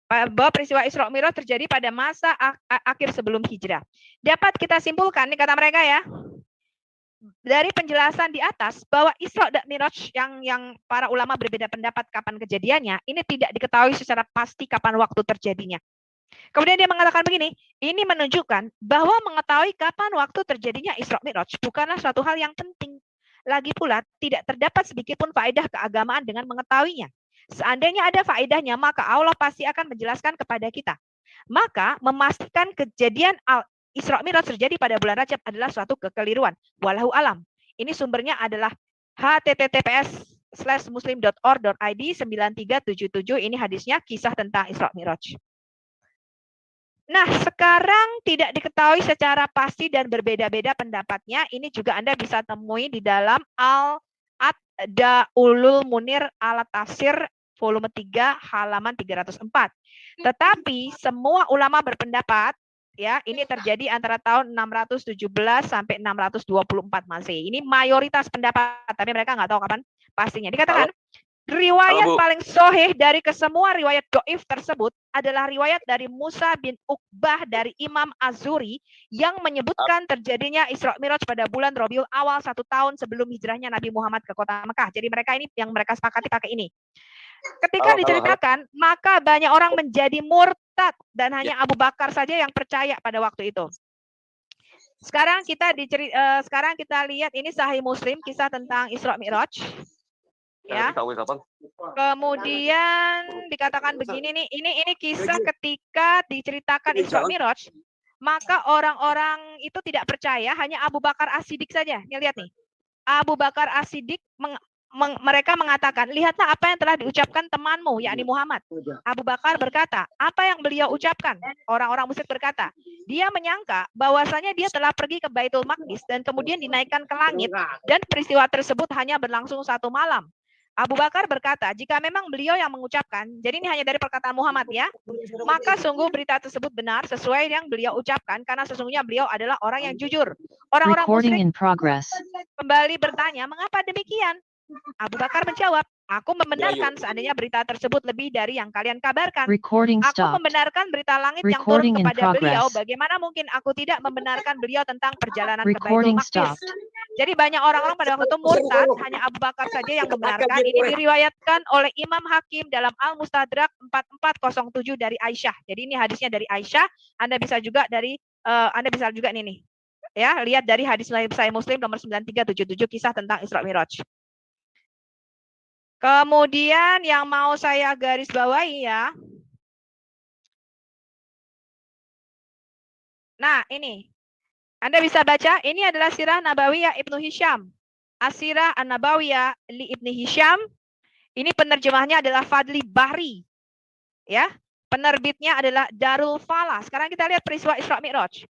Speaker 6: Bahwa peristiwa Isra Mi'raj terjadi pada masa akhir sebelum hijrah. Dapat kita simpulkan, nih kata mereka ya, dari penjelasan di atas bahwa Isra dan Mi'raj yang para ulama berbeda pendapat kapan kejadiannya, ini tidak diketahui secara pasti kapan waktu terjadinya. Kemudian dia mengatakan begini, ini menunjukkan bahwa mengetahui kapan waktu terjadinya Isra Mi'raj bukanlah suatu hal yang penting. Lagi pula, tidak terdapat sedikit pun faedah keagamaan dengan mengetahuinya. Seandainya ada faedahnya, maka Allah pasti akan menjelaskan kepada kita. Maka, memastikan kejadian Isra Mi'raj terjadi pada bulan Rajab adalah suatu kekeliruan. Wallahu alam. Ini sumbernya adalah https:/muslim.org.id 9377. Ini hadisnya, kisah tentang Isra Mi'raj. Nah, sekarang tidak diketahui secara pasti dan berbeda-beda pendapatnya. Ini juga Anda bisa temui di dalam Al-Ad-Daulul Munir Al-Tafsir volume 3 halaman 304. Tetapi semua ulama berpendapat ya, ini terjadi antara tahun 617 sampai 624 Masehi. Ini mayoritas pendapat, tapi mereka nggak tahu kapan pastinya. Dikatakan Riwayat paling sahih dari kesemua riwayat doif tersebut adalah riwayat dari Musa bin Uqbah dari Imam Az-Zuri yang menyebutkan terjadinya Isra Mi'raj pada bulan Rabiul Awal 1 tahun sebelum hijrahnya Nabi Muhammad ke kota Mekah. Jadi mereka ini yang mereka sepakati pakai ini. Ketika diceritakan, maka banyak orang menjadi murtad dan hanya Abu Bakar saja yang percaya pada waktu itu. Sekarang kita lihat ini Sahih Muslim, kisah tentang Isra Mi'raj. Ya. Kemudian dikatakan begini nih, ini kisah ketika diceritakan Isra Mi'raj, maka orang-orang itu tidak percaya, hanya Abu Bakar As-Siddiq saja. Nih lihat nih. Abu Bakar As-Siddiq mereka mengatakan, lihatlah apa yang telah diucapkan temanmu, yakni Muhammad. Abu Bakar berkata, apa yang beliau ucapkan? Orang-orang musyrik berkata, dia menyangka bahwasanya dia telah pergi ke Baitul Maqdis dan kemudian dinaikkan ke langit dan peristiwa tersebut hanya berlangsung 1 malam. Abu Bakar berkata, jika memang beliau yang mengucapkan, jadi ini hanya dari perkataan Muhammad ya, maka sungguh berita tersebut benar sesuai yang beliau ucapkan, karena sesungguhnya beliau adalah orang yang jujur. Orang-orang musyrik kembali bertanya, mengapa demikian? Abu Bakar menjawab, aku membenarkan seandainya berita tersebut lebih dari yang kalian kabarkan. Aku membenarkan berita langit yang turun kepada beliau, bagaimana mungkin aku tidak membenarkan beliau tentang perjalanan ke Baitul Maqdis. Jadi banyak orang-orang pada waktu itu murtad, hanya Abu Bakar saja yang membenarkan. Ini diriwayatkan oleh Imam Hakim dalam Al-Mustadrak 4407 dari Aisyah. Jadi ini hadisnya dari Aisyah. Anda bisa juga ini. Ya, lihat dari hadis Sahih Muslim nomor 9377 kisah tentang Isra Mi'raj. Kemudian yang mau saya garis bawahi ya. Nah, ini. Anda bisa baca, ini adalah Sirah Nabawiyah Ibnu Hisham. As-Sirah An-Nabawiyah li Ibnu Hisham. Ini penerjemahnya adalah Fadli Bahri. Ya, penerbitnya adalah Darul Falah. Sekarang kita lihat peristiwa Isra Mi'raj.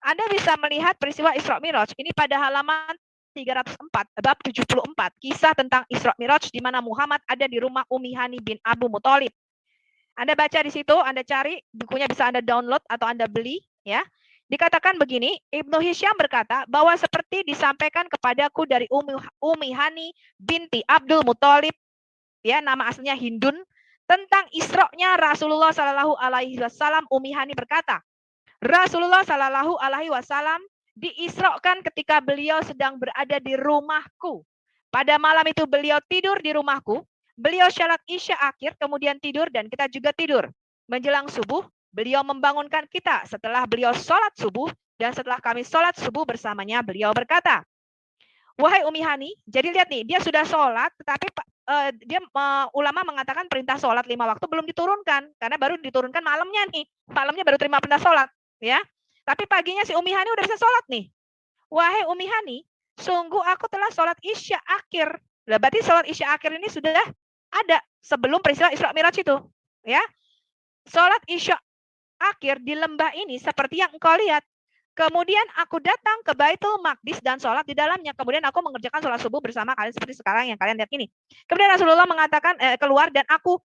Speaker 6: Anda bisa melihat peristiwa Isra Mi'raj ini pada halaman 304, bab 74, kisah tentang Isra Mi'raj di mana Muhammad ada di rumah Ummi Hani bin Abu Muthalib. Anda baca di situ, Anda cari, bukunya bisa Anda download atau Anda beli, ya. Dikatakan begini, Ibnu Hisham berkata bahwa seperti disampaikan kepadaku dari Ummi Hani binti Abdul Muthalib, ya, nama aslinya Hindun, tentang Isra-nya Rasulullah Shallallahu Alaihi Wasallam. Ummi Hani berkata, Rasulullah Shallallahu Alaihi Wasallam diisrokan ketika beliau sedang berada di rumahku. Pada malam itu beliau tidur di rumahku. Beliau sholat isya akhir, kemudian tidur dan kita juga tidur. Menjelang subuh, beliau membangunkan kita setelah beliau sholat subuh dan setelah kami sholat subuh bersamanya beliau berkata, wahai Ummi Hani, jadi lihat nih, dia sudah sholat, tetapi ulama mengatakan perintah sholat 5 waktu belum diturunkan karena baru diturunkan malamnya nih, malamnya baru terima perintah sholat, ya. Tapi paginya si Ummi Hani udah bisa sholat nih. Wahai Ummi Hani, sungguh aku telah sholat isya akhir. Berarti sholat isya akhir ini sudah ada sebelum peristiwa Isra Mi'raj itu, ya. Sholat isya akhir di lembah ini seperti yang engkau lihat. Kemudian aku datang ke Baitul Maqdis dan sholat di dalamnya. Kemudian aku mengerjakan sholat subuh bersama kalian seperti sekarang yang kalian lihat ini. Kemudian Rasulullah mengatakan keluar dan aku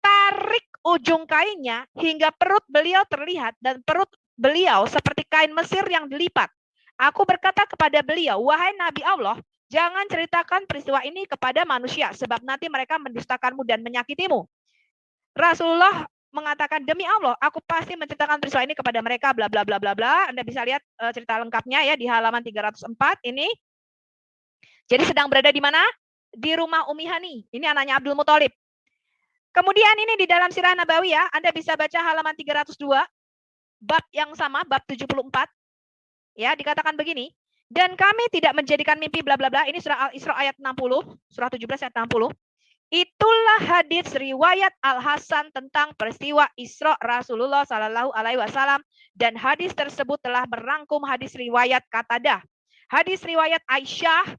Speaker 6: tarik ujung kainnya hingga perut beliau terlihat dan perut beliau seperti kain Mesir yang dilipat. Aku berkata kepada beliau, wahai Nabi Allah, jangan ceritakan peristiwa ini kepada manusia sebab nanti mereka mendustakanmu dan menyakitimu. Rasulullah mengatakan, demi Allah, aku pasti menceritakan peristiwa ini kepada mereka, bla bla bla bla bla. Anda bisa lihat cerita lengkapnya ya di halaman 304 ini. Jadi sedang berada di mana? Di rumah Ummi Hani. Ini anaknya Abdul Muthalib. Kemudian ini di dalam Sirah Nabawiyah, Anda bisa baca halaman 302, bab yang sama, bab 74. Ya, dikatakan begini, dan kami tidak menjadikan mimpi bla bla bla. Ini surah Al-Isra ayat 60, surah 17 ayat 60. Itulah hadis riwayat Al-Hasan tentang peristiwa Isra Rasulullah Shallallahu Alaihi Wasallam, dan hadis tersebut telah merangkum hadis riwayat Qatadah. Hadis riwayat Aisyah,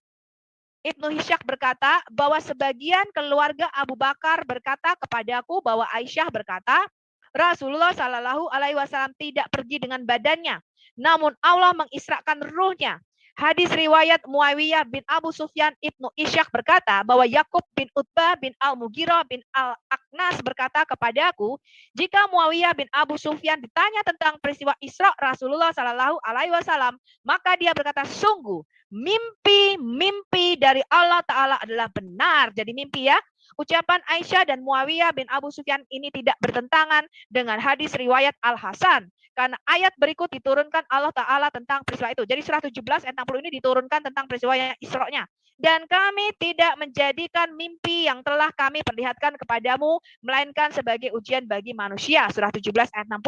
Speaker 6: Ibnu Hisham berkata bahwa sebagian keluarga Abu Bakar berkata kepadaku bahwa Aisyah berkata, Rasulullah Shallallahu Alaihi Wasallam tidak pergi dengan badannya, namun Allah mengisrakan ruhnya. Hadis riwayat Muawiyah bin Abu Sufyan, Ibnu Ishaq berkata bahwa Yakub bin Utbah bin Al-Mughirah bin Al-Aqnas berkata kepadaku, jika Muawiyah bin Abu Sufyan ditanya tentang peristiwa Isra Rasulullah Shallallahu Alaihi Wasallam, maka dia berkata, sungguh Mimpi dari Allah Ta'ala adalah benar. Jadi mimpi ya. Ucapan Aisyah dan Muawiyah bin Abu Sufyan ini tidak bertentangan dengan hadis riwayat Al-Hasan. Karena ayat berikut diturunkan Allah Ta'ala tentang peristiwa itu. Jadi surah 17 ayat 60 ini diturunkan tentang peristiwa Isra-nya. Dan kami tidak menjadikan mimpi yang telah kami perlihatkan kepadamu, melainkan sebagai ujian bagi manusia. Surah 17 ayat 60.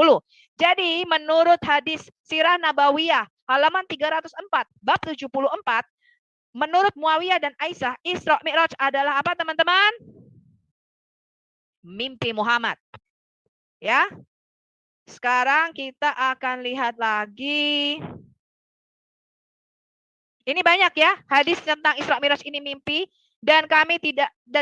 Speaker 6: Jadi menurut hadis Sirah Nabawiyah, halaman 304, bab 74, menurut Muawiyah dan Aisyah, Isra Mi'raj adalah apa teman-teman? Mimpi Muhammad. Ya. Sekarang kita akan lihat lagi. Ini banyak ya, hadis tentang Isra Mi'raj ini mimpi, dan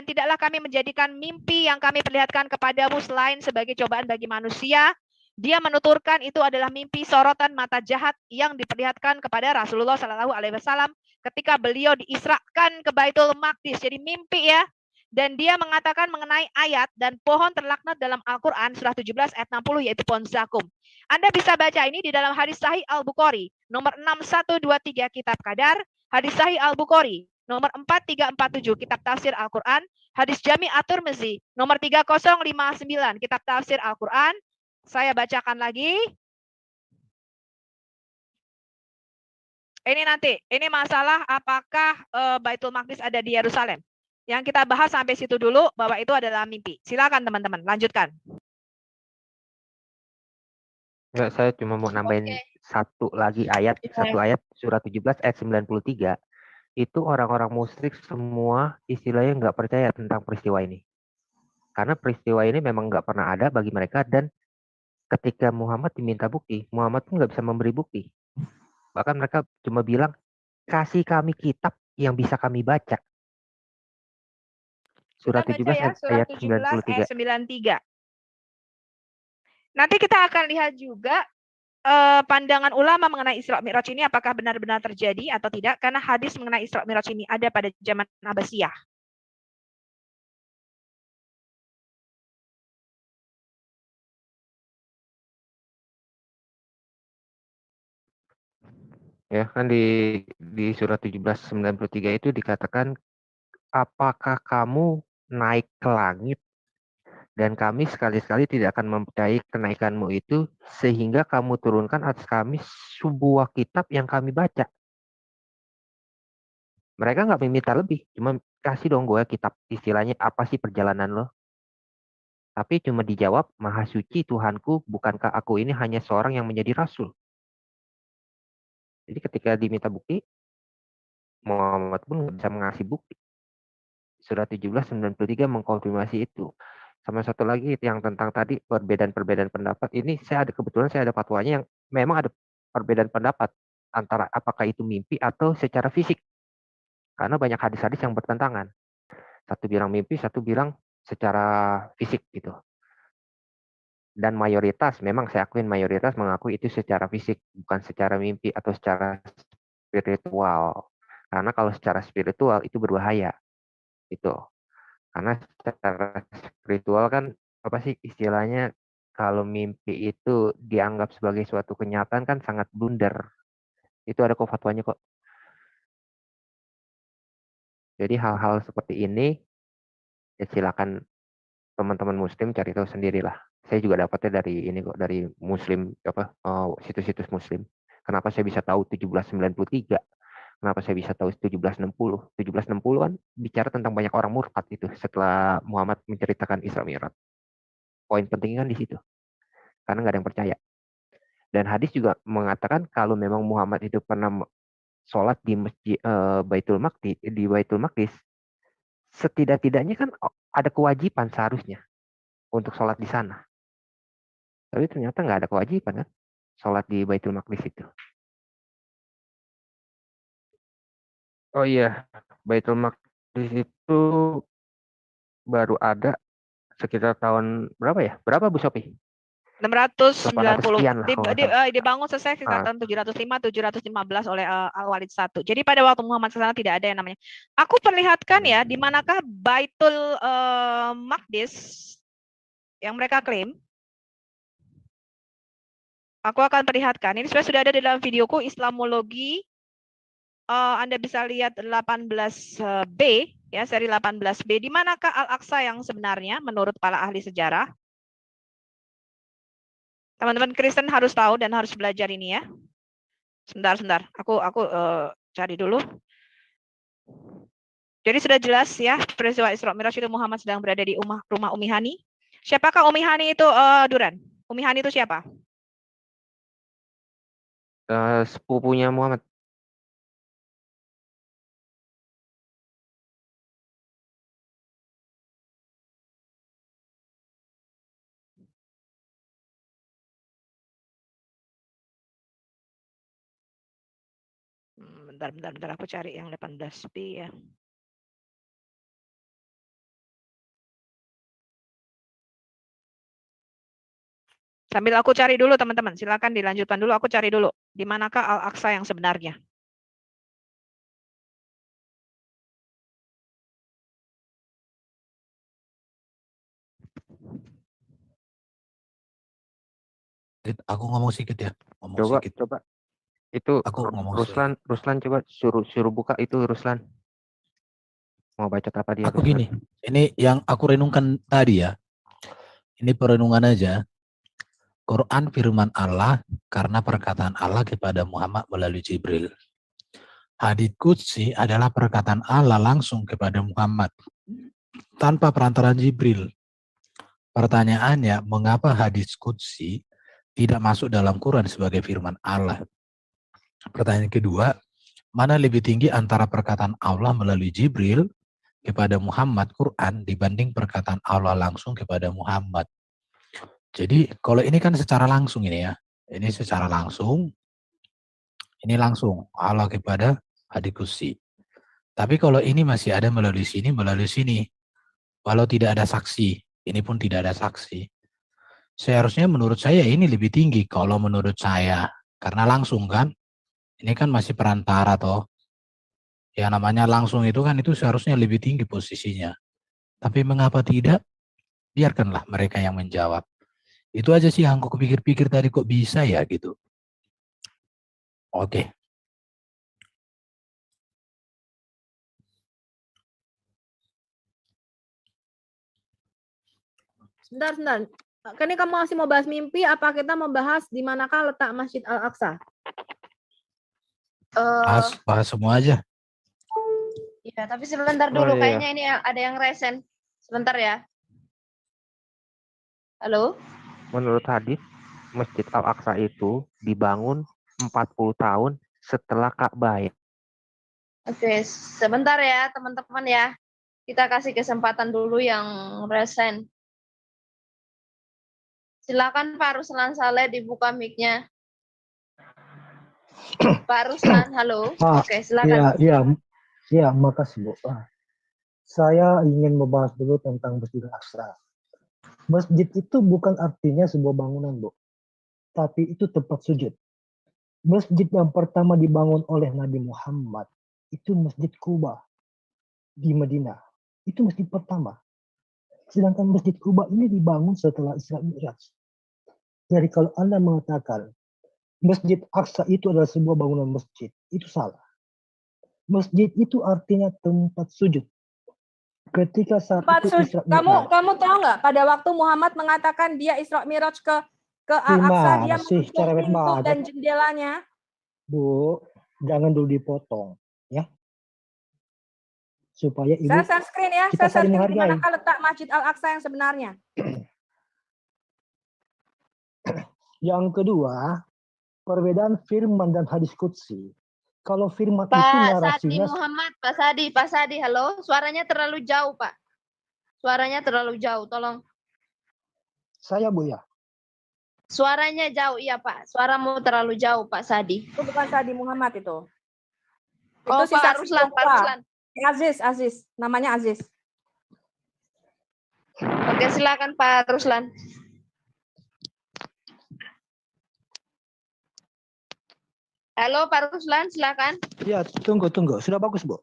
Speaker 6: tidaklah kami menjadikan mimpi yang kami perlihatkan kepadamu selain sebagai cobaan bagi manusia. Dia menuturkan itu adalah mimpi sorotan mata jahat yang diperlihatkan kepada Rasulullah SAW ketika beliau diisrakan ke Baitul Maqdis. Jadi mimpi ya. Dan dia mengatakan mengenai ayat dan pohon terlaknat dalam Al-Quran surah 17 ayat 60 yaitu pohon zakum. Anda bisa baca ini di dalam hadis Sahih Al-Bukhari nomor 6123 Kitab Qadar, hadis Sahih Al-Bukhari nomor 4347 Kitab Tafsir Al-Quran, hadis Jami' At-Tirmizi nomor 3059 Kitab Tafsir Al-Quran. Saya bacakan lagi. Ini nanti, ini masalah apakah Baitul Maqdis ada di Yerusalem. Yang kita bahas sampai situ dulu, bahwa itu adalah mimpi. Silakan teman-teman, lanjutkan.
Speaker 7: Ya, saya cuma mau nambahin satu ayat surat 17 ayat 93. Itu orang-orang musyrik semua istilahnya nggak percaya tentang peristiwa ini. Karena peristiwa ini memang nggak pernah ada bagi mereka, dan ketika Muhammad diminta bukti, Muhammad pun nggak bisa memberi bukti. Bahkan mereka cuma bilang, kasih kami kitab yang bisa kami baca. Surat 17
Speaker 6: ya,
Speaker 7: ayat
Speaker 6: 93. Nanti kita akan lihat juga pandangan ulama mengenai Isra Mi'raj ini apakah benar-benar terjadi atau tidak, karena hadis mengenai Isra Mi'raj ini ada pada zaman Abbasiyah.
Speaker 7: Ya, kan di surat 17:93 itu dikatakan, apakah kamu naik ke langit dan kami sekali-sekali tidak akan mempercayai kenaikanmu itu sehingga kamu turunkan atas kami sebuah kitab yang kami baca. Mereka nggak meminta lebih, cuma kasih dong gue kitab, istilahnya apa sih perjalanan lo. Tapi cuma dijawab, Maha Suci Tuhanku, bukankah aku ini hanya seorang yang menjadi rasul. Jadi ketika diminta bukti, Muhammad pun nggak bisa mengasih bukti. Surat 17:93 mengkonfirmasi itu. Sama satu lagi yang tentang tadi perbedaan-perbedaan pendapat, ini saya ada fatwanya yang memang ada perbedaan pendapat antara apakah itu mimpi atau secara fisik. Karena banyak hadis-hadis yang bertentangan. Satu bilang mimpi, satu bilang secara fisik gitu. Dan mayoritas, memang saya akuin mayoritas mengakui itu secara fisik, bukan secara mimpi atau secara spiritual. Karena kalau secara spiritual itu berbahaya. Itu. Karena secara spiritual kan apa sih istilahnya, kalau mimpi itu dianggap sebagai suatu kenyataan kan sangat blunder. Itu ada kok fatwanya kok. Jadi hal-hal seperti ini ya silakan teman-teman muslim cari tahu sendirilah. Saya juga dapatnya dari ini kok, dari muslim situs-situs muslim. Kenapa saya bisa tahu 1793? Kenapa saya bisa tahu 1760? 1760 kan bicara tentang banyak orang murtad itu setelah Muhammad menceritakan Isra Mi'raj. Poin pentingnya kan di situ. Karena nggak ada yang percaya. Dan hadis juga mengatakan kalau memang Muhammad itu pernah sholat di masjid Baitul Maqdis, setidak-tidaknya kan ada kewajiban seharusnya untuk sholat di sana. Tapi ternyata nggak ada kewajiban kan sholat di Baitul Maqdis itu. Oh iya, Baitul Maqdis itu baru ada sekitar tahun berapa ya? Berapa Bu Sophie?
Speaker 6: 690.
Speaker 7: Sekian lah,
Speaker 6: Dibangun selesai sekitar tahun 705-715 oleh Al-Walid I. Jadi pada waktu Muhammad SAW tidak ada yang namanya. Aku perlihatkan ya, di manakah Baitul Maqdis yang mereka klaim. Aku akan perlihatkan. Ini sudah ada di dalam videoku Islamologi Anda bisa lihat 18B, ya, seri 18B. Di manakah Al-Aqsa yang sebenarnya menurut para ahli sejarah? Teman-teman Kristen harus tahu dan harus belajar ini ya. Sebentar. Aku cari dulu. Jadi sudah jelas ya, peristiwa Isra Mi'raj itu Muhammad sedang berada di rumah Umi Hani. Siapakah Umi Hani itu, Duran? Umi Hani itu siapa?
Speaker 7: Sepupunya Muhammad.
Speaker 6: Bentar, aku cari yang 18B ya. Sambil aku cari dulu teman-teman, silakan dilanjutkan dulu, aku cari dulu. Di manakah Al-Aqsa yang sebenarnya?
Speaker 1: Aku ngomong sedikit ya.
Speaker 7: Coba. Itu
Speaker 1: Aku ngomong
Speaker 7: Ruslan coba suruh buka itu Ruslan. Mau baca apa dia?
Speaker 1: Aku gini, ini yang aku renungkan tadi ya. Ini perenungan aja. Quran firman Allah karena perkataan Allah kepada Muhammad melalui Jibril. Hadits qudsi adalah perkataan Allah langsung kepada Muhammad tanpa perantaraan Jibril. Pertanyaannya, mengapa hadits qudsi tidak masuk dalam Quran sebagai firman Allah? Pertanyaan kedua, mana lebih tinggi antara perkataan Allah melalui Jibril kepada Muhammad Quran dibanding perkataan Allah langsung kepada Muhammad? Jadi kalau ini kan secara langsung ini ya. Ini secara langsung. Ini langsung Allah kepada hadits qudsi. Tapi kalau ini masih ada melalui sini. Walau tidak ada saksi. Ini pun tidak ada saksi. Seharusnya menurut saya ini lebih tinggi kalau menurut saya. Karena langsung kan. Ini kan masih perantara toh. Yang namanya langsung itu kan itu seharusnya lebih tinggi posisinya. Tapi mengapa tidak? Biarkanlah mereka yang menjawab. Itu aja sih yang aku pikir-pikir tadi kok bisa ya gitu. Oke.
Speaker 3: Sebentar. Kan ini kamu masih mau bahas mimpi, apa kita membahas di manakah letak Masjid Al-Aqsa?
Speaker 1: Bahas semua aja.
Speaker 4: Iya, tapi sebentar dulu. Kayaknya ini ada yang resen. Sebentar ya. Halo?
Speaker 7: Menurut hadis, Masjid Al-Aqsa itu dibangun 40 tahun setelah Ka'bah.
Speaker 4: Oke, sebentar ya teman-teman ya. Kita kasih kesempatan dulu yang resen. Silakan Pak Ruslan Saleh dibuka mic-nya. Pak Ruslan, halo. Oke, silakan.
Speaker 9: Iya, makasih Bu. Saya ingin membahas dulu tentang Masjid Al-Aqsa. Masjid itu bukan artinya sebuah bangunan, Bu. Tapi itu tempat sujud. Masjid yang pertama dibangun oleh Nabi Muhammad itu Masjid Quba di Madinah. Itu masjid pertama. Sedangkan Masjid Quba ini dibangun setelah Isra Mi'raj. Jadi kalau Anda mengatakan Masjid Aqsa itu adalah sebuah bangunan masjid, itu salah. Masjid itu artinya tempat sujud. Ketika saat itu Isra Mi'raj.
Speaker 3: Kamu tahu nggak pada waktu Muhammad mengatakan dia Isra Mi'raj ke Al-Aqsa, dia menutup pintu dan jendelanya.
Speaker 9: Bu, jangan dulu dipotong, ya. Supaya Ibu
Speaker 3: saya screen ya,
Speaker 9: kita saling menghargai.
Speaker 3: Di manakah letak Masjid Al-Aqsa yang sebenarnya?
Speaker 9: Yang kedua, perbedaan firman dan hadis qudsi. Kalau firman itu narasinya...
Speaker 4: Pak Sadi, halo. Suaranya terlalu jauh, Pak. Suaranya terlalu jauh, tolong.
Speaker 9: Saya, Bu, ya?
Speaker 4: Suaranya jauh, iya, Pak. Suaramu terlalu jauh, Pak Sadi.
Speaker 3: Itu bukan Sadi Muhammad itu.
Speaker 4: Oh, itu Pak Ruslan.
Speaker 3: Aziz. Namanya Aziz.
Speaker 4: Oke, silakan Pak Ruslan. Halo Pak Ruslan, silakan.
Speaker 9: Ya, tunggu. Sudah bagus, Bu.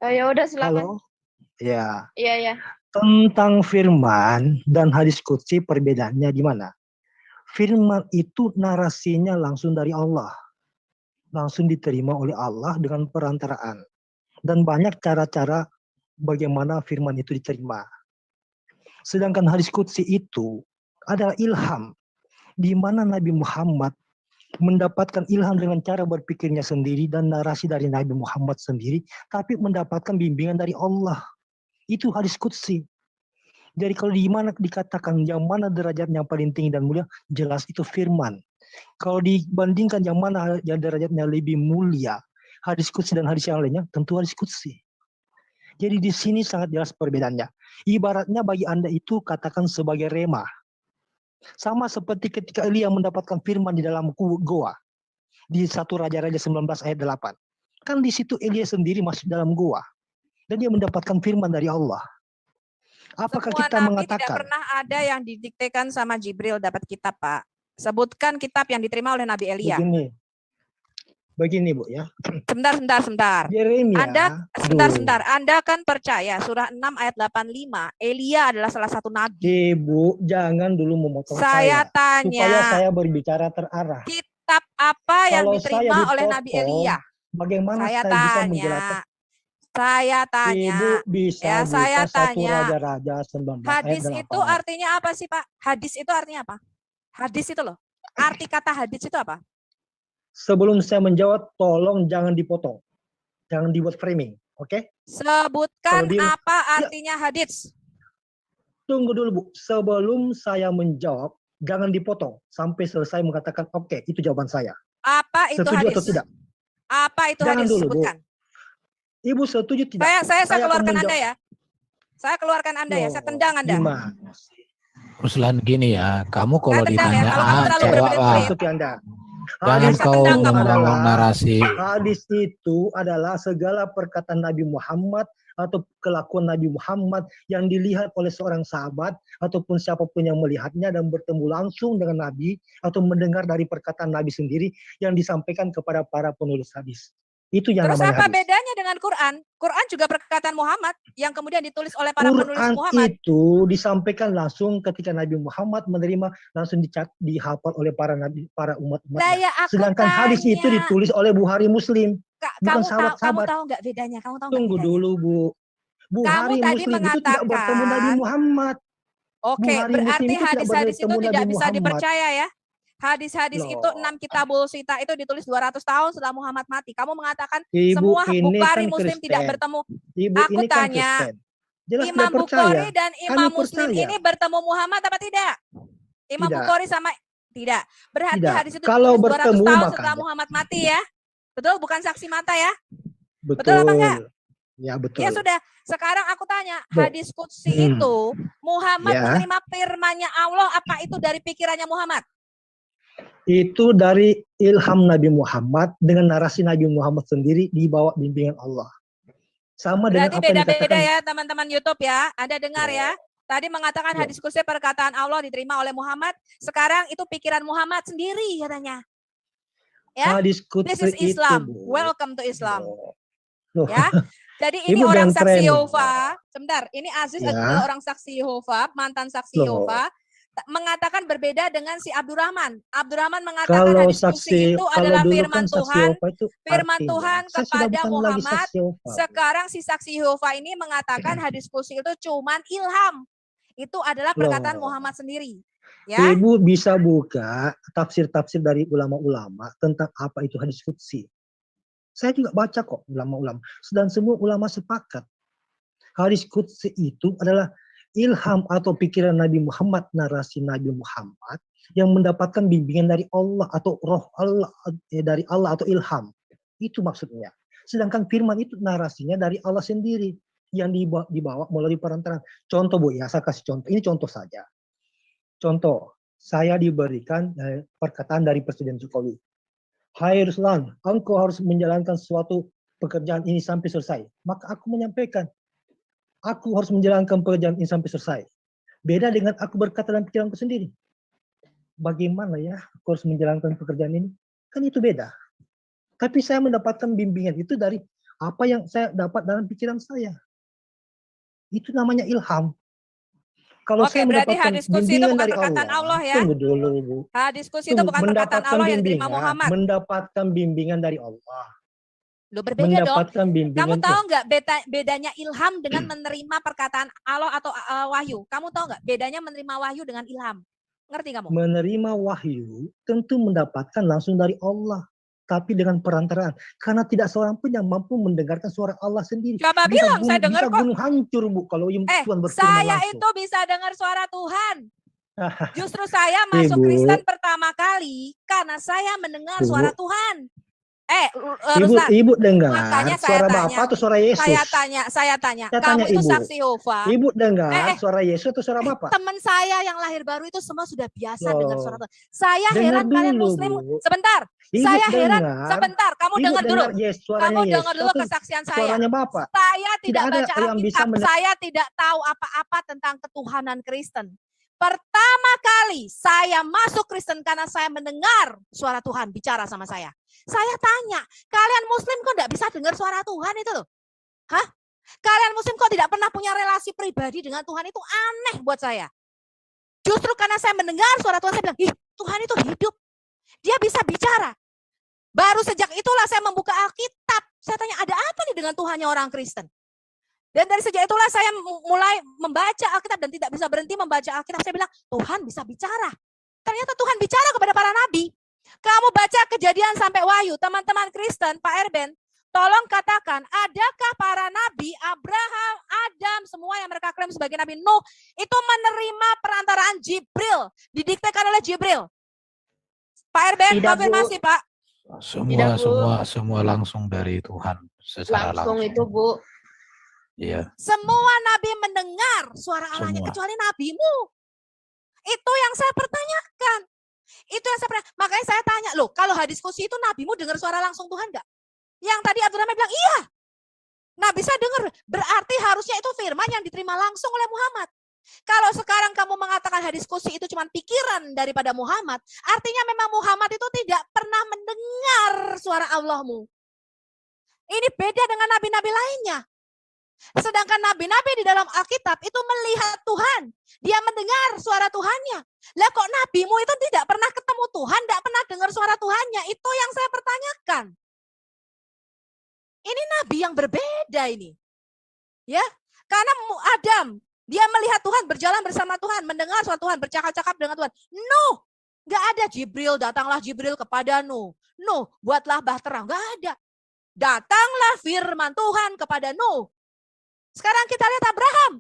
Speaker 4: Oh, ya udah silakan.
Speaker 9: Halo. Ya.
Speaker 4: Iya.
Speaker 9: Tentang firman dan hadis qudsi perbedaannya di mana? Firman itu narasinya langsung dari Allah. langsung diterima oleh Allah dengan perantaraan. Dan banyak cara-cara bagaimana firman itu diterima. Sedangkan hadis qudsi itu adalah ilham, di mana Nabi Muhammad mendapatkan ilham dengan cara berpikirnya sendiri dan narasi dari Nabi Muhammad sendiri, tapi mendapatkan bimbingan dari Allah. Itu hadis qudsi. Jadi kalau di mana dikatakan yang mana derajat yang paling tinggi dan mulia, jelas itu firman. Kalau dibandingkan yang mana yang derajatnya lebih mulia, hadis qudsi dan hadis yang lainnya, tentu hadis qudsi. Jadi di sini sangat jelas perbedaannya. Ibaratnya bagi Anda itu katakan sebagai rema. Sama seperti ketika Elia mendapatkan firman di dalam goa. Di 1 Raja-Raja 19 ayat 8. Kan di situ Elia sendiri masuk dalam goa. Dan dia mendapatkan firman dari Allah. Apakah
Speaker 10: Semua
Speaker 9: kita
Speaker 10: nabi
Speaker 9: mengatakan?
Speaker 10: Tidak pernah ada yang didiktekan sama Jibril dapat kitab, Pak. Sebutkan kitab yang diterima oleh Nabi Elia.
Speaker 9: Begini Bu ya.
Speaker 10: Sebentar.
Speaker 9: Yeremia,
Speaker 10: Sebentar. Anda kan percaya surah 6 ayat 85, Elia adalah salah satu nabi.
Speaker 9: Ibu, jangan dulu memotong
Speaker 10: saya. Tanya.
Speaker 9: Supaya saya berbicara terarah.
Speaker 10: Kitab apa yang
Speaker 9: Kalau
Speaker 10: diterima oleh Nabi Elia?
Speaker 9: Bagaimana saya
Speaker 10: tanya.
Speaker 9: bisa menjelaskan?
Speaker 10: Saya tanya.
Speaker 9: Ibu bisa
Speaker 10: ya, saya tanya.
Speaker 9: Raja-Raja 19
Speaker 10: hadis
Speaker 9: ayat 8.
Speaker 10: itu artinya apa sih, Pak? Hadis itu artinya apa? Hadis itu loh. Arti kata hadis itu apa?
Speaker 9: Sebelum saya menjawab, tolong jangan dipotong. Jangan dibuat framing, oke?
Speaker 10: Sebutkan apa artinya hadis.
Speaker 9: Tunggu dulu, Bu. Sebelum saya menjawab, jangan dipotong. Sampai selesai mengatakan, oke, itu jawaban saya.
Speaker 10: Apa itu
Speaker 9: setuju
Speaker 10: hadis?
Speaker 9: Atau tidak?
Speaker 10: Apa itu
Speaker 9: jangan
Speaker 10: hadis?
Speaker 9: Dulu,
Speaker 10: Sebutkan.
Speaker 9: Bu. Ibu setuju tidak?
Speaker 10: Saya keluarkan Anda ya. Saya keluarkan Anda ya. Saya tendang Anda.
Speaker 9: Gimana?
Speaker 1: Ruslan gini ya, kamu kalau ditanya
Speaker 10: ya. Kalau kamu terlalu
Speaker 1: jawab. Jangan kau ngomong narasi.
Speaker 9: Hadis itu adalah segala perkataan Nabi Muhammad atau kelakuan Nabi Muhammad yang dilihat oleh seorang sahabat ataupun siapapun yang melihatnya dan bertemu langsung dengan Nabi atau mendengar dari perkataan Nabi sendiri yang disampaikan kepada para penulis hadis. Itu yang
Speaker 10: Terus
Speaker 9: namanya
Speaker 10: apa
Speaker 9: hadis.
Speaker 10: bedanya dengan Quran? Quran juga perkataan Muhammad yang kemudian ditulis oleh para penulis Muhammad.
Speaker 9: Itu disampaikan langsung ketika Nabi Muhammad menerima, langsung dihafal oleh para nabi, para umat-umatnya. Sedangkan hadis itu ditulis oleh Bukhari Muslim. Bukan sahabat-sahabat.
Speaker 10: Kamu tahu nggak bedanya?
Speaker 9: Tunggu dulu, Bu. Bukhari Muslim itu tidak bertemu Nabi Muhammad.
Speaker 10: Oke, berarti hadis-hadis itu tidak bisa dipercaya ya? Hadis-hadis itu 6 kitabul sita itu ditulis 200 tahun setelah Muhammad mati. Kamu mengatakan semua Bukhari Muslim tidak bertemu. Aku tanya, Imam Bukhari dan Imam Muslim ini bertemu Muhammad apa tidak? Imam Bukhari sama tidak. Berarti hadis itu
Speaker 9: kalau
Speaker 10: ditulis 200 tahun setelah
Speaker 9: makanya.
Speaker 10: Muhammad mati ya. Betul, bukan saksi mata ya?
Speaker 9: Betul
Speaker 10: apa enggak?
Speaker 9: Ya betul.
Speaker 10: Ya sudah, sekarang aku tanya, hadis qudsi itu Muhammad menerima firman-Nya Allah apa itu dari pikirannya Muhammad?
Speaker 9: Itu dari ilham Nabi Muhammad dengan narasi Nabi Muhammad sendiri di bawah bimbingan Allah. Sama
Speaker 10: berarti
Speaker 9: dengan apa
Speaker 10: beda-beda ya teman-teman YouTube ya. Anda dengar ya. Tadi mengatakan hadis qudsi perkataan Allah diterima oleh Muhammad. Sekarang itu pikiran Muhammad sendiri katanya. Ya.
Speaker 9: Hadis qudsi
Speaker 10: This is Islam.
Speaker 9: Itu,
Speaker 10: welcome to Islam.
Speaker 9: Loh.
Speaker 10: Ya. Jadi ini
Speaker 9: Ibu
Speaker 10: orang saksi
Speaker 9: tren.
Speaker 10: Yehova. Sebentar, ini Aziz adalah orang saksi Yehova, mantan saksi Yehova. Mengatakan berbeda dengan si Abdurrahman. Abdurrahman mengatakan
Speaker 9: kalau
Speaker 10: hadis qudsi itu adalah firman Tuhan. Firman Tuhan kepada Muhammad. Sekarang si saksi Yehova ini mengatakan hadis qudsi itu cuman ilham. Itu adalah perkataan Muhammad sendiri. Ya.
Speaker 9: Ibu bisa buka tafsir-tafsir dari ulama-ulama tentang apa itu hadis qudsi. Saya juga baca kok ulama-ulama. Dan semua ulama sepakat. Hadis qudsi itu adalah ilham atau pikiran Nabi Muhammad, narasi Nabi Muhammad yang mendapatkan bimbingan dari Allah atau roh Allah dari Allah atau ilham. Itu maksudnya. Sedangkan firman itu narasinya dari Allah sendiri yang dibawa melalui perantaraan. Contoh Bu ya, saya kasih contoh. Ini contoh saja. Contoh, saya diberikan perkataan dari Presiden Jokowi. Hai Ruslan, engkau harus menjalankan suatu pekerjaan ini sampai selesai. Maka aku menyampaikan, aku harus menjalankan pekerjaan ini sampai selesai. Beda dengan aku berkata dalam pikiranku sendiri. Bagaimana ya aku harus menjalankan pekerjaan ini? Kan itu beda. Tapi saya mendapatkan bimbingan itu dari apa yang saya dapat dalam pikiran saya. Itu namanya ilham. Kalau
Speaker 10: Oke,
Speaker 9: saya
Speaker 10: berarti
Speaker 9: mendapatkan
Speaker 10: hadis kursi itu
Speaker 9: bimbingan
Speaker 10: bukan
Speaker 9: dari
Speaker 10: perkataan Allah ya.
Speaker 9: Tunggu dulu, Bu.
Speaker 10: Hadis kursi itu
Speaker 9: Tunggu,
Speaker 10: bukan perkataan Allah yang diterima Muhammad.
Speaker 9: Mendapatkan bimbingan dari Allah.
Speaker 10: Loh, berbeda dong.
Speaker 9: Mendapatkan bimbingan.
Speaker 10: Kamu tahu nggak bedanya ilham dengan menerima perkataan Allah atau wahyu? Kamu tahu nggak bedanya menerima wahyu dengan ilham? Ngerti kamu?
Speaker 9: Menerima wahyu tentu mendapatkan langsung dari Allah. Tapi dengan perantaraan. Karena tidak seorang pun yang mampu mendengarkan suara Allah sendiri.
Speaker 10: Siapa bilang saya dengar kok?
Speaker 9: Bisa gunung hancur, Bu, kalau Tuhan berfirman
Speaker 10: saya
Speaker 9: langsung.
Speaker 10: itu bisa dengar suara Tuhan. Justru saya masuk Kristen pertama kali karena saya mendengar suara Tuhan.
Speaker 9: Ibu dengar
Speaker 10: tanya.
Speaker 9: suara Bapa atau suara Yesus?
Speaker 10: Saya tanya. Kamu itu saksi Yehova.
Speaker 9: Ibu dengar suara Yesus atau suara Bapa?
Speaker 10: Teman saya yang lahir baru itu semua sudah biasa dengar suara Tuhan. Saya heran kalian Muslim. Sebentar. Saya heran. Sebentar. Kamu dengar dulu. Kamu dengar dulu kesaksian saya. Saya tidak baca Alkitab. Saya tidak tahu apa-apa tentang ketuhanan Kristen. Pertama kali saya masuk Kristen karena saya mendengar suara Tuhan bicara sama saya. Saya tanya, kalian Muslim kok tidak bisa dengar suara Tuhan itu loh? Hah? Kalian Muslim kok tidak pernah punya relasi pribadi dengan Tuhan? Itu aneh buat saya. Justru karena saya mendengar suara Tuhan, saya bilang, ih, Tuhan itu hidup. Dia bisa bicara. Baru sejak itulah saya membuka Alkitab. Saya tanya, ada apa nih dengan Tuhannya orang Kristen? Dan dari sejak itulah saya mulai membaca Alkitab dan tidak bisa berhenti membaca Alkitab. Saya bilang, Tuhan bisa bicara. Ternyata Tuhan bicara kepada para nabi. Kamu baca Kejadian sampai Wahyu, teman-teman Kristen, Pak Erben, tolong katakan, adakah para nabi, Abraham, Adam, semua yang mereka klaim sebagai nabi Nuh, itu menerima perantaraan Jibril, didiktekan oleh Jibril? Pak Erben, konfirmasi Pak.
Speaker 1: Semua langsung dari Tuhan secara langsung.
Speaker 4: Itu, Bu.
Speaker 1: Iya.
Speaker 10: Semua nabi mendengar suara Allahnya kecuali nabimu. Itu yang saya pertanyakan. Makanya saya tanya, loh, kalau hadis kursi itu nabimu dengar suara langsung Tuhan enggak? Yang tadi Abdurrahman bilang, iya. Nah, bisa dengar. Berarti harusnya itu firman yang diterima langsung oleh Muhammad. Kalau sekarang kamu mengatakan hadis kursi itu cuma pikiran daripada Muhammad, artinya memang Muhammad itu tidak pernah mendengar suara Allahmu. Ini beda dengan nabi-nabi lainnya. Sedangkan nabi-nabi di dalam Alkitab itu melihat Tuhan. Dia mendengar suara Tuhannya. Lah kok nabimu itu tidak pernah ketemu Tuhan, tidak pernah dengar suara Tuhannya? Itu yang saya pertanyakan. Ini nabi yang berbeda ini. Ya, karena Adam, dia melihat Tuhan, berjalan bersama Tuhan, mendengar suara Tuhan, bercakap-cakap dengan Tuhan. Nuh, nggak ada Jibril, datanglah Jibril kepada Nuh. Nuh, buatlah bahtera. Nggak ada. Datanglah firman Tuhan kepada Nuh. Sekarang kita lihat Abraham.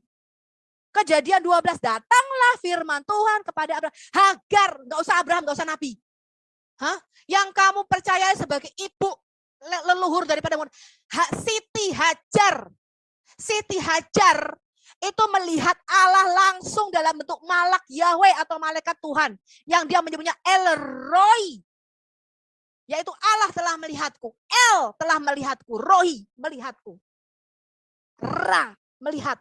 Speaker 10: Kejadian 12, datanglah firman Tuhan kepada Abraham. Hagar, nggak usah Abraham, nggak usah Nabi. Hah? Yang kamu percaya sebagai ibu leluhur daripada Siti Hajar. Siti Hajar itu melihat Allah langsung dalam bentuk malak Yahweh atau malaikat Tuhan. Yang dia menyebutnya El Roi. Yaitu Allah telah melihatku. El telah melihatku. Roi melihatku. Ra melihat.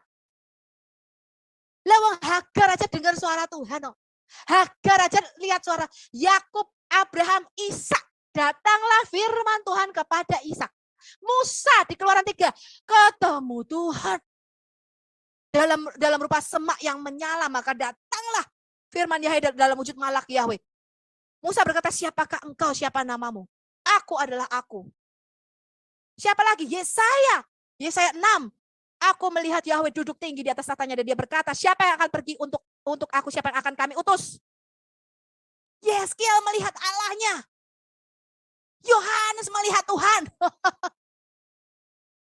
Speaker 10: Lawang Hagar aja dengar suara Tuhan. Oh. Hagar aja lihat suara Yakub, Abraham, Ishak. Datanglah firman Tuhan kepada Ishak. Musa di Keluaran 3 ketemu Tuhan dalam rupa semak yang menyala, maka datanglah firman Yahweh dalam wujud malak Yahweh. Musa berkata, siapakah engkau, siapa namamu? Aku adalah aku. Siapa lagi? Yesaya 6. Aku melihat Yahweh duduk tinggi di atas tahtanya dan dia berkata, siapa yang akan pergi untuk aku, siapa yang akan kami utus? Yeskiel melihat Allahnya. Yohanes melihat Tuhan.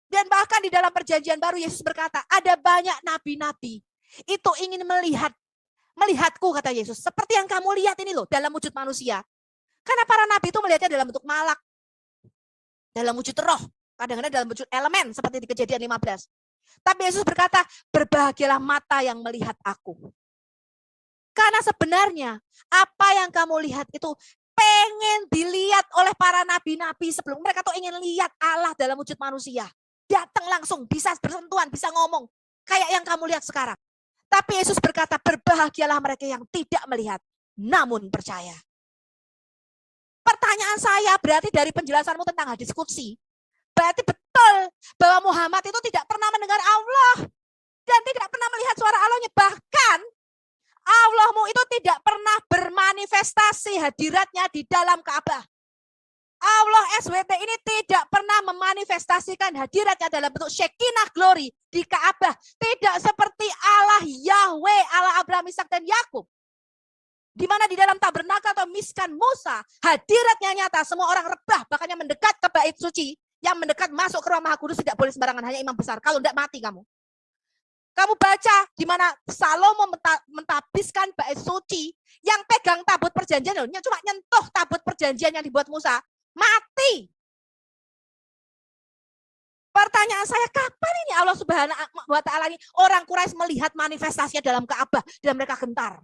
Speaker 10: Dan bahkan di dalam perjanjian baru Yesus berkata, ada banyak nabi-nabi itu ingin melihatku, kata Yesus. Seperti yang kamu lihat ini loh, dalam wujud manusia. Karena para nabi itu melihatnya dalam bentuk malak. Dalam wujud roh. Kadang-kadang dalam wujud elemen, seperti di Kejadian 15. Tapi Yesus berkata, berbahagialah mata yang melihat aku. Karena sebenarnya, apa yang kamu lihat itu pengen dilihat oleh para nabi-nabi sebelum. Mereka tuh ingin lihat Allah dalam wujud manusia. Datang langsung, bisa bersentuhan, bisa ngomong. Kayak yang kamu lihat sekarang. Tapi Yesus berkata, berbahagialah mereka yang tidak melihat, namun percaya. Pertanyaan saya berarti dari penjelasanmu tentang hadis qudsi, berarti betul bahwa Muhammad itu tidak pernah mendengar Allah dan tidak pernah melihat suara Allahnya. Bahkan Allahmu itu tidak pernah bermanifestasi hadiratnya di dalam Ka'bah. Allah SWT ini tidak pernah memanifestasikan hadiratnya dalam bentuk Shekinah glory di Ka'bah. Tidak seperti Allah Yahweh, Allah Abraham, Ishak, dan Yakub. Di mana di dalam tabernakel atau miskan Musa, hadiratnya nyata, semua orang rebah, bahkan yang mendekat ke bait suci, yang mendekat masuk ke ruang Maha Kudus tidak boleh sembarangan, hanya imam besar. Kalau tidak mati kamu. Kamu baca di mana Salomo mentabiskan bait suci, yang pegang tabut perjanjian, cuma nyentuh tabut perjanjian yang dibuat Musa, mati. Pertanyaan saya, kapan ini Allah Subhanahu wa Ta'ala ini orang Quraisy melihat manifestasinya dalam Ka'bah dan mereka gentar?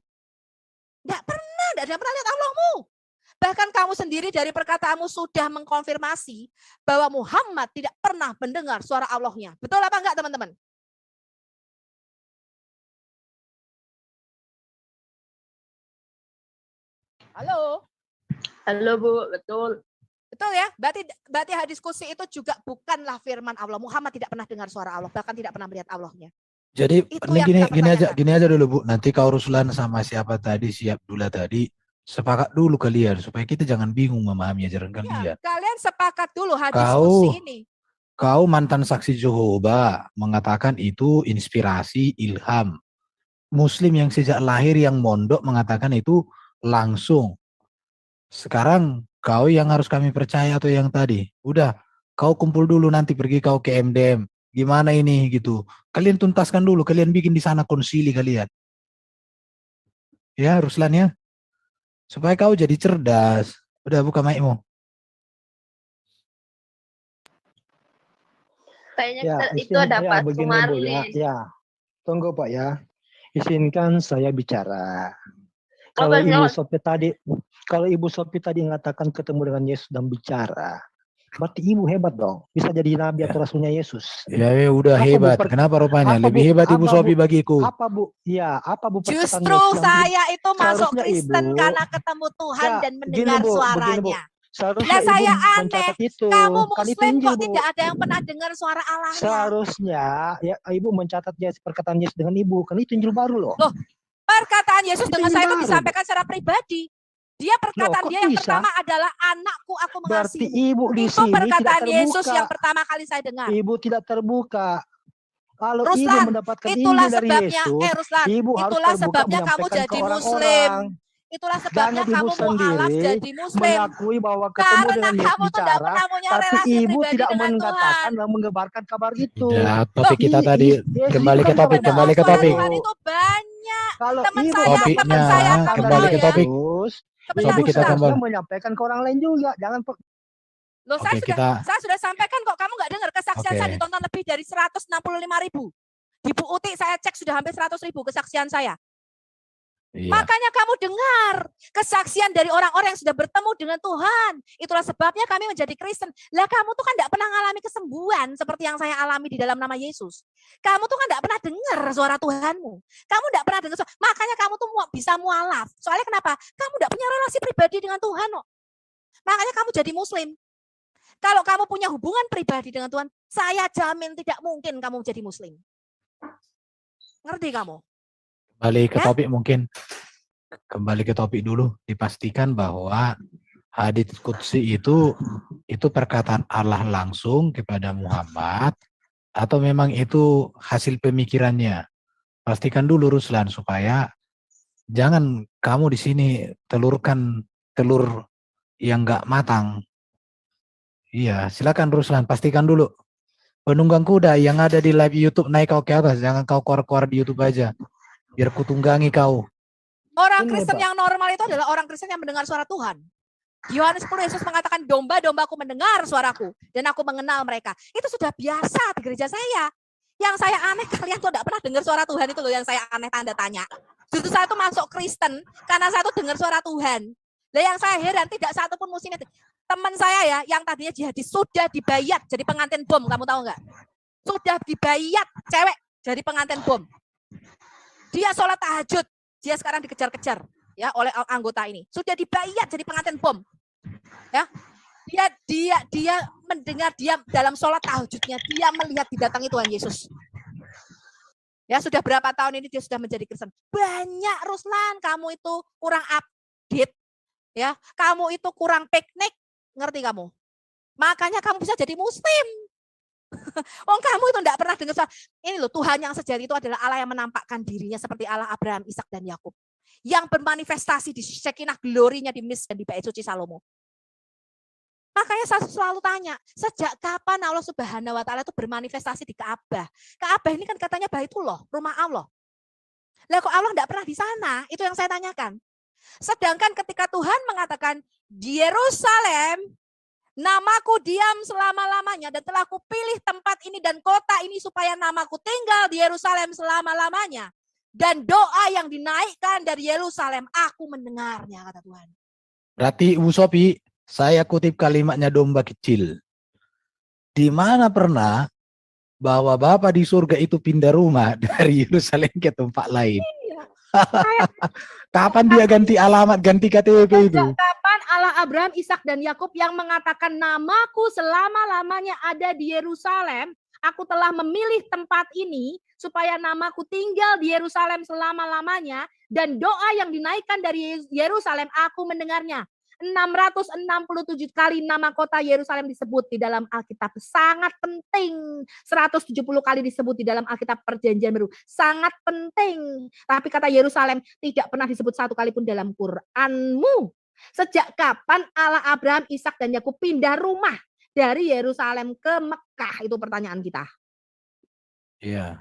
Speaker 10: Tidak pernah lihat Allahmu. Bahkan kamu sendiri dari perkataanmu sudah mengkonfirmasi bahwa Muhammad tidak pernah mendengar suara Allahnya. Betul apa enggak, teman-teman? Halo?
Speaker 4: Halo Bu, betul.
Speaker 10: Betul ya? Berarti diskusi itu juga bukanlah firman Allah. Muhammad tidak pernah dengar suara Allah, bahkan tidak pernah melihat Allahnya.
Speaker 1: Jadi gini aja dulu Bu. Nanti kau Ruslan sama siapa tadi, si Abdullah tadi, sepakat dulu kalian supaya kita jangan bingung memahami ajaran kalian.
Speaker 10: Kalian sepakat dulu diskusi ini.
Speaker 1: Kau mantan saksi Jehovah mengatakan itu inspirasi, ilham. Muslim yang sejak lahir yang mondok mengatakan itu langsung. Sekarang kau yang harus kami percaya atau yang tadi? Udah, kau kumpul dulu nanti pergi kau ke MDM. Gimana ini gitu. Kalian tuntaskan dulu, kalian bikin di sana konsili kalian. Ya, Ruslan ya. Supaya kau jadi cerdas. Udah buka mic-mu.
Speaker 4: Kayaknya itu ada Pak Sumarlin.
Speaker 9: Ya, tunggu Pak ya. Izinkan saya bicara. Kalau Ibu Sophie tadi mengatakan ketemu dengan Yesus dan bicara, berarti Ibu hebat dong, bisa jadi nabi atau rasulnya Yesus.
Speaker 1: Ya udah hebat. Kenapa rupanya lebih hebat Ibu Sophie bagiku?
Speaker 9: Apa Bu? Ya, apa Bu?
Speaker 10: Justru saya itu masuk Kristen karena ketemu Tuhan dan mendengar suaranya.
Speaker 9: Seharusnya
Speaker 10: nah saya aneh, kamu
Speaker 9: kan
Speaker 10: Muslim kok tidak ada yang pernah dengar suara Allah.
Speaker 9: Seharusnya ya Ibu mencatat perkataan Yesus dengan Ibu, kan itu Injil baru loh.
Speaker 10: Perkataan Yesus dengan saya itu disampaikan secara pribadi. Dia perkataan dia yang pertama adalah anakku aku mengasihi.
Speaker 9: Berarti Ibu di
Speaker 10: itu
Speaker 9: sini
Speaker 10: perkataan
Speaker 9: tidak
Speaker 10: Yesus yang pertama kali saya dengar.
Speaker 9: Ibu tidak terbuka. Kalau
Speaker 10: Ruslan,
Speaker 9: Ibu mendapatkan
Speaker 10: itulah
Speaker 9: Injil dari
Speaker 10: sebabnya,
Speaker 9: Yesus,
Speaker 10: Ruslan,
Speaker 9: Ibu harus
Speaker 10: itulah
Speaker 9: terbuka
Speaker 10: sebabnya kamu jadi Muslim. Itulah sebabnya kamu mualaf jadi Muslim.
Speaker 9: Mengakui bahwa ketemu dengan Yesus bicara, tapi Ibu tidak mengatakan dan mengebarkan kabar itu.
Speaker 1: Ya, topik kita tadi kembali ke topik.
Speaker 10: Tuhan itu banyak.
Speaker 9: Kalau
Speaker 10: teman
Speaker 1: topiknya
Speaker 10: saya
Speaker 1: kembali ke topik.
Speaker 9: Ibu kita kembali menyampaikan ke orang lain juga, jangan.
Speaker 10: Loh, saya sudah sampaikan kok, kamu nggak dengar kesaksian saya ditonton lebih dari 165.000. Di Bu Uti saya cek sudah hampir 100.000 kesaksian saya. Iya. Makanya kamu dengar kesaksian dari orang-orang yang sudah bertemu dengan Tuhan. Itulah sebabnya kami menjadi Kristen. Lah kamu tuh kan tidak pernah mengalami kesembuhan seperti yang saya alami di dalam nama Yesus. Kamu tuh kan tidak pernah dengar suara Tuhanmu. Kamu tidak pernah dengar suara. Makanya kamu tuh bisa mualaf. Soalnya kenapa? Kamu tidak punya relasi pribadi dengan Tuhan kok. Makanya kamu jadi Muslim. Kalau kamu punya hubungan pribadi dengan Tuhan, saya jamin tidak mungkin kamu jadi Muslim. Ngerti kamu?
Speaker 1: Kembali ke topik mungkin. Kembali ke topik dulu. Dipastikan bahwa hadits qudsi itu perkataan Allah langsung kepada Muhammad atau memang itu hasil pemikirannya. Pastikan dulu Ruslan supaya jangan kamu di sini telurkan telur yang enggak matang. Iya, silakan Ruslan, pastikan dulu. Penunggang kuda yang ada di live YouTube naik kau ke atas, jangan kau keluar-keluar di YouTube aja. Biar kutunggangi kau.
Speaker 10: Orang Kristen yang normal itu adalah orang Kristen yang mendengar suara Tuhan. Yohanes 10 Yesus mengatakan domba-dombaku mendengar suaraku dan aku mengenal mereka. Itu sudah biasa di gereja saya. Yang saya aneh kalian tuh tidak pernah dengar suara Tuhan itu loh yang saya aneh tanda tanya. Justru saya tuh masuk Kristen karena saya tuh dengar suara Tuhan. Lah yang saya heran tidak satu pun muslim. Teman saya ya yang tadinya jihadis sudah dibayat jadi pengantin bom, kamu tahu nggak? Sudah dibayat cewek jadi pengantin bom. Dia sholat tahajud, dia sekarang dikejar-kejar ya oleh anggota ini. Sudah dibayat jadi pengantin bom. Ya. Dia mendengar dia dalam sholat tahajudnya, dia melihat didatangi Tuhan Yesus. Ya, sudah berapa tahun ini dia sudah menjadi Kristen. Banyak, Ruslan, kamu itu kurang update. Ya, kamu itu kurang piknik, ngerti kamu? Makanya kamu bisa jadi muslim. Kamu itu enggak pernah dengar soal ini loh, Tuhan yang sejati itu adalah Allah yang menampakkan dirinya seperti Allah Abraham, Ishak dan Yakub. Yang bermanifestasi di Shekinah glorinya di Mis dan di Bait Suci Salomo. Makanya saya selalu tanya, sejak kapan Allah Subhanahu wa taala itu bermanifestasi di Ka'bah? Ka'bah ini kan katanya Baitullah, rumah Allah. Lah kok Allah enggak pernah di sana? Itu yang saya tanyakan. Sedangkan ketika Tuhan mengatakan di Yerusalem, namaku diam selama-lamanya dan telah kupilih tempat ini dan kota ini supaya namaku tinggal di Yerusalem selama-lamanya. Dan doa yang dinaikkan dari Yerusalem, aku mendengarnya, kata Tuhan.
Speaker 1: Berarti Ibu Sophie, saya kutip kalimatnya domba kecil. Di mana pernah bahwa Bapak di surga itu pindah rumah dari Yerusalem ke tempat lain?
Speaker 3: Iya.
Speaker 1: Kapan dia ganti alamat, ganti KTP itu?
Speaker 3: Kapan Allah Abraham, Ishak dan Yakub yang mengatakan namaku selama-lamanya ada di Yerusalem, aku telah memilih tempat ini supaya namaku tinggal di Yerusalem selama-lamanya, dan doa yang dinaikkan dari Yerusalem aku mendengarnya. 667 kali nama kota Yerusalem disebut di dalam Alkitab. Sangat penting. 170 kali disebut di dalam Alkitab Perjanjian Baru. Sangat penting. Tapi kata Yerusalem tidak pernah disebut satu kali pun dalam Quranmu. Sejak kapan Allah Abraham, Ishak dan Yakub pindah rumah dari Yerusalem ke Mekah? Itu pertanyaan kita.
Speaker 1: Iya.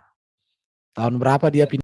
Speaker 1: Tahun berapa dia pindah?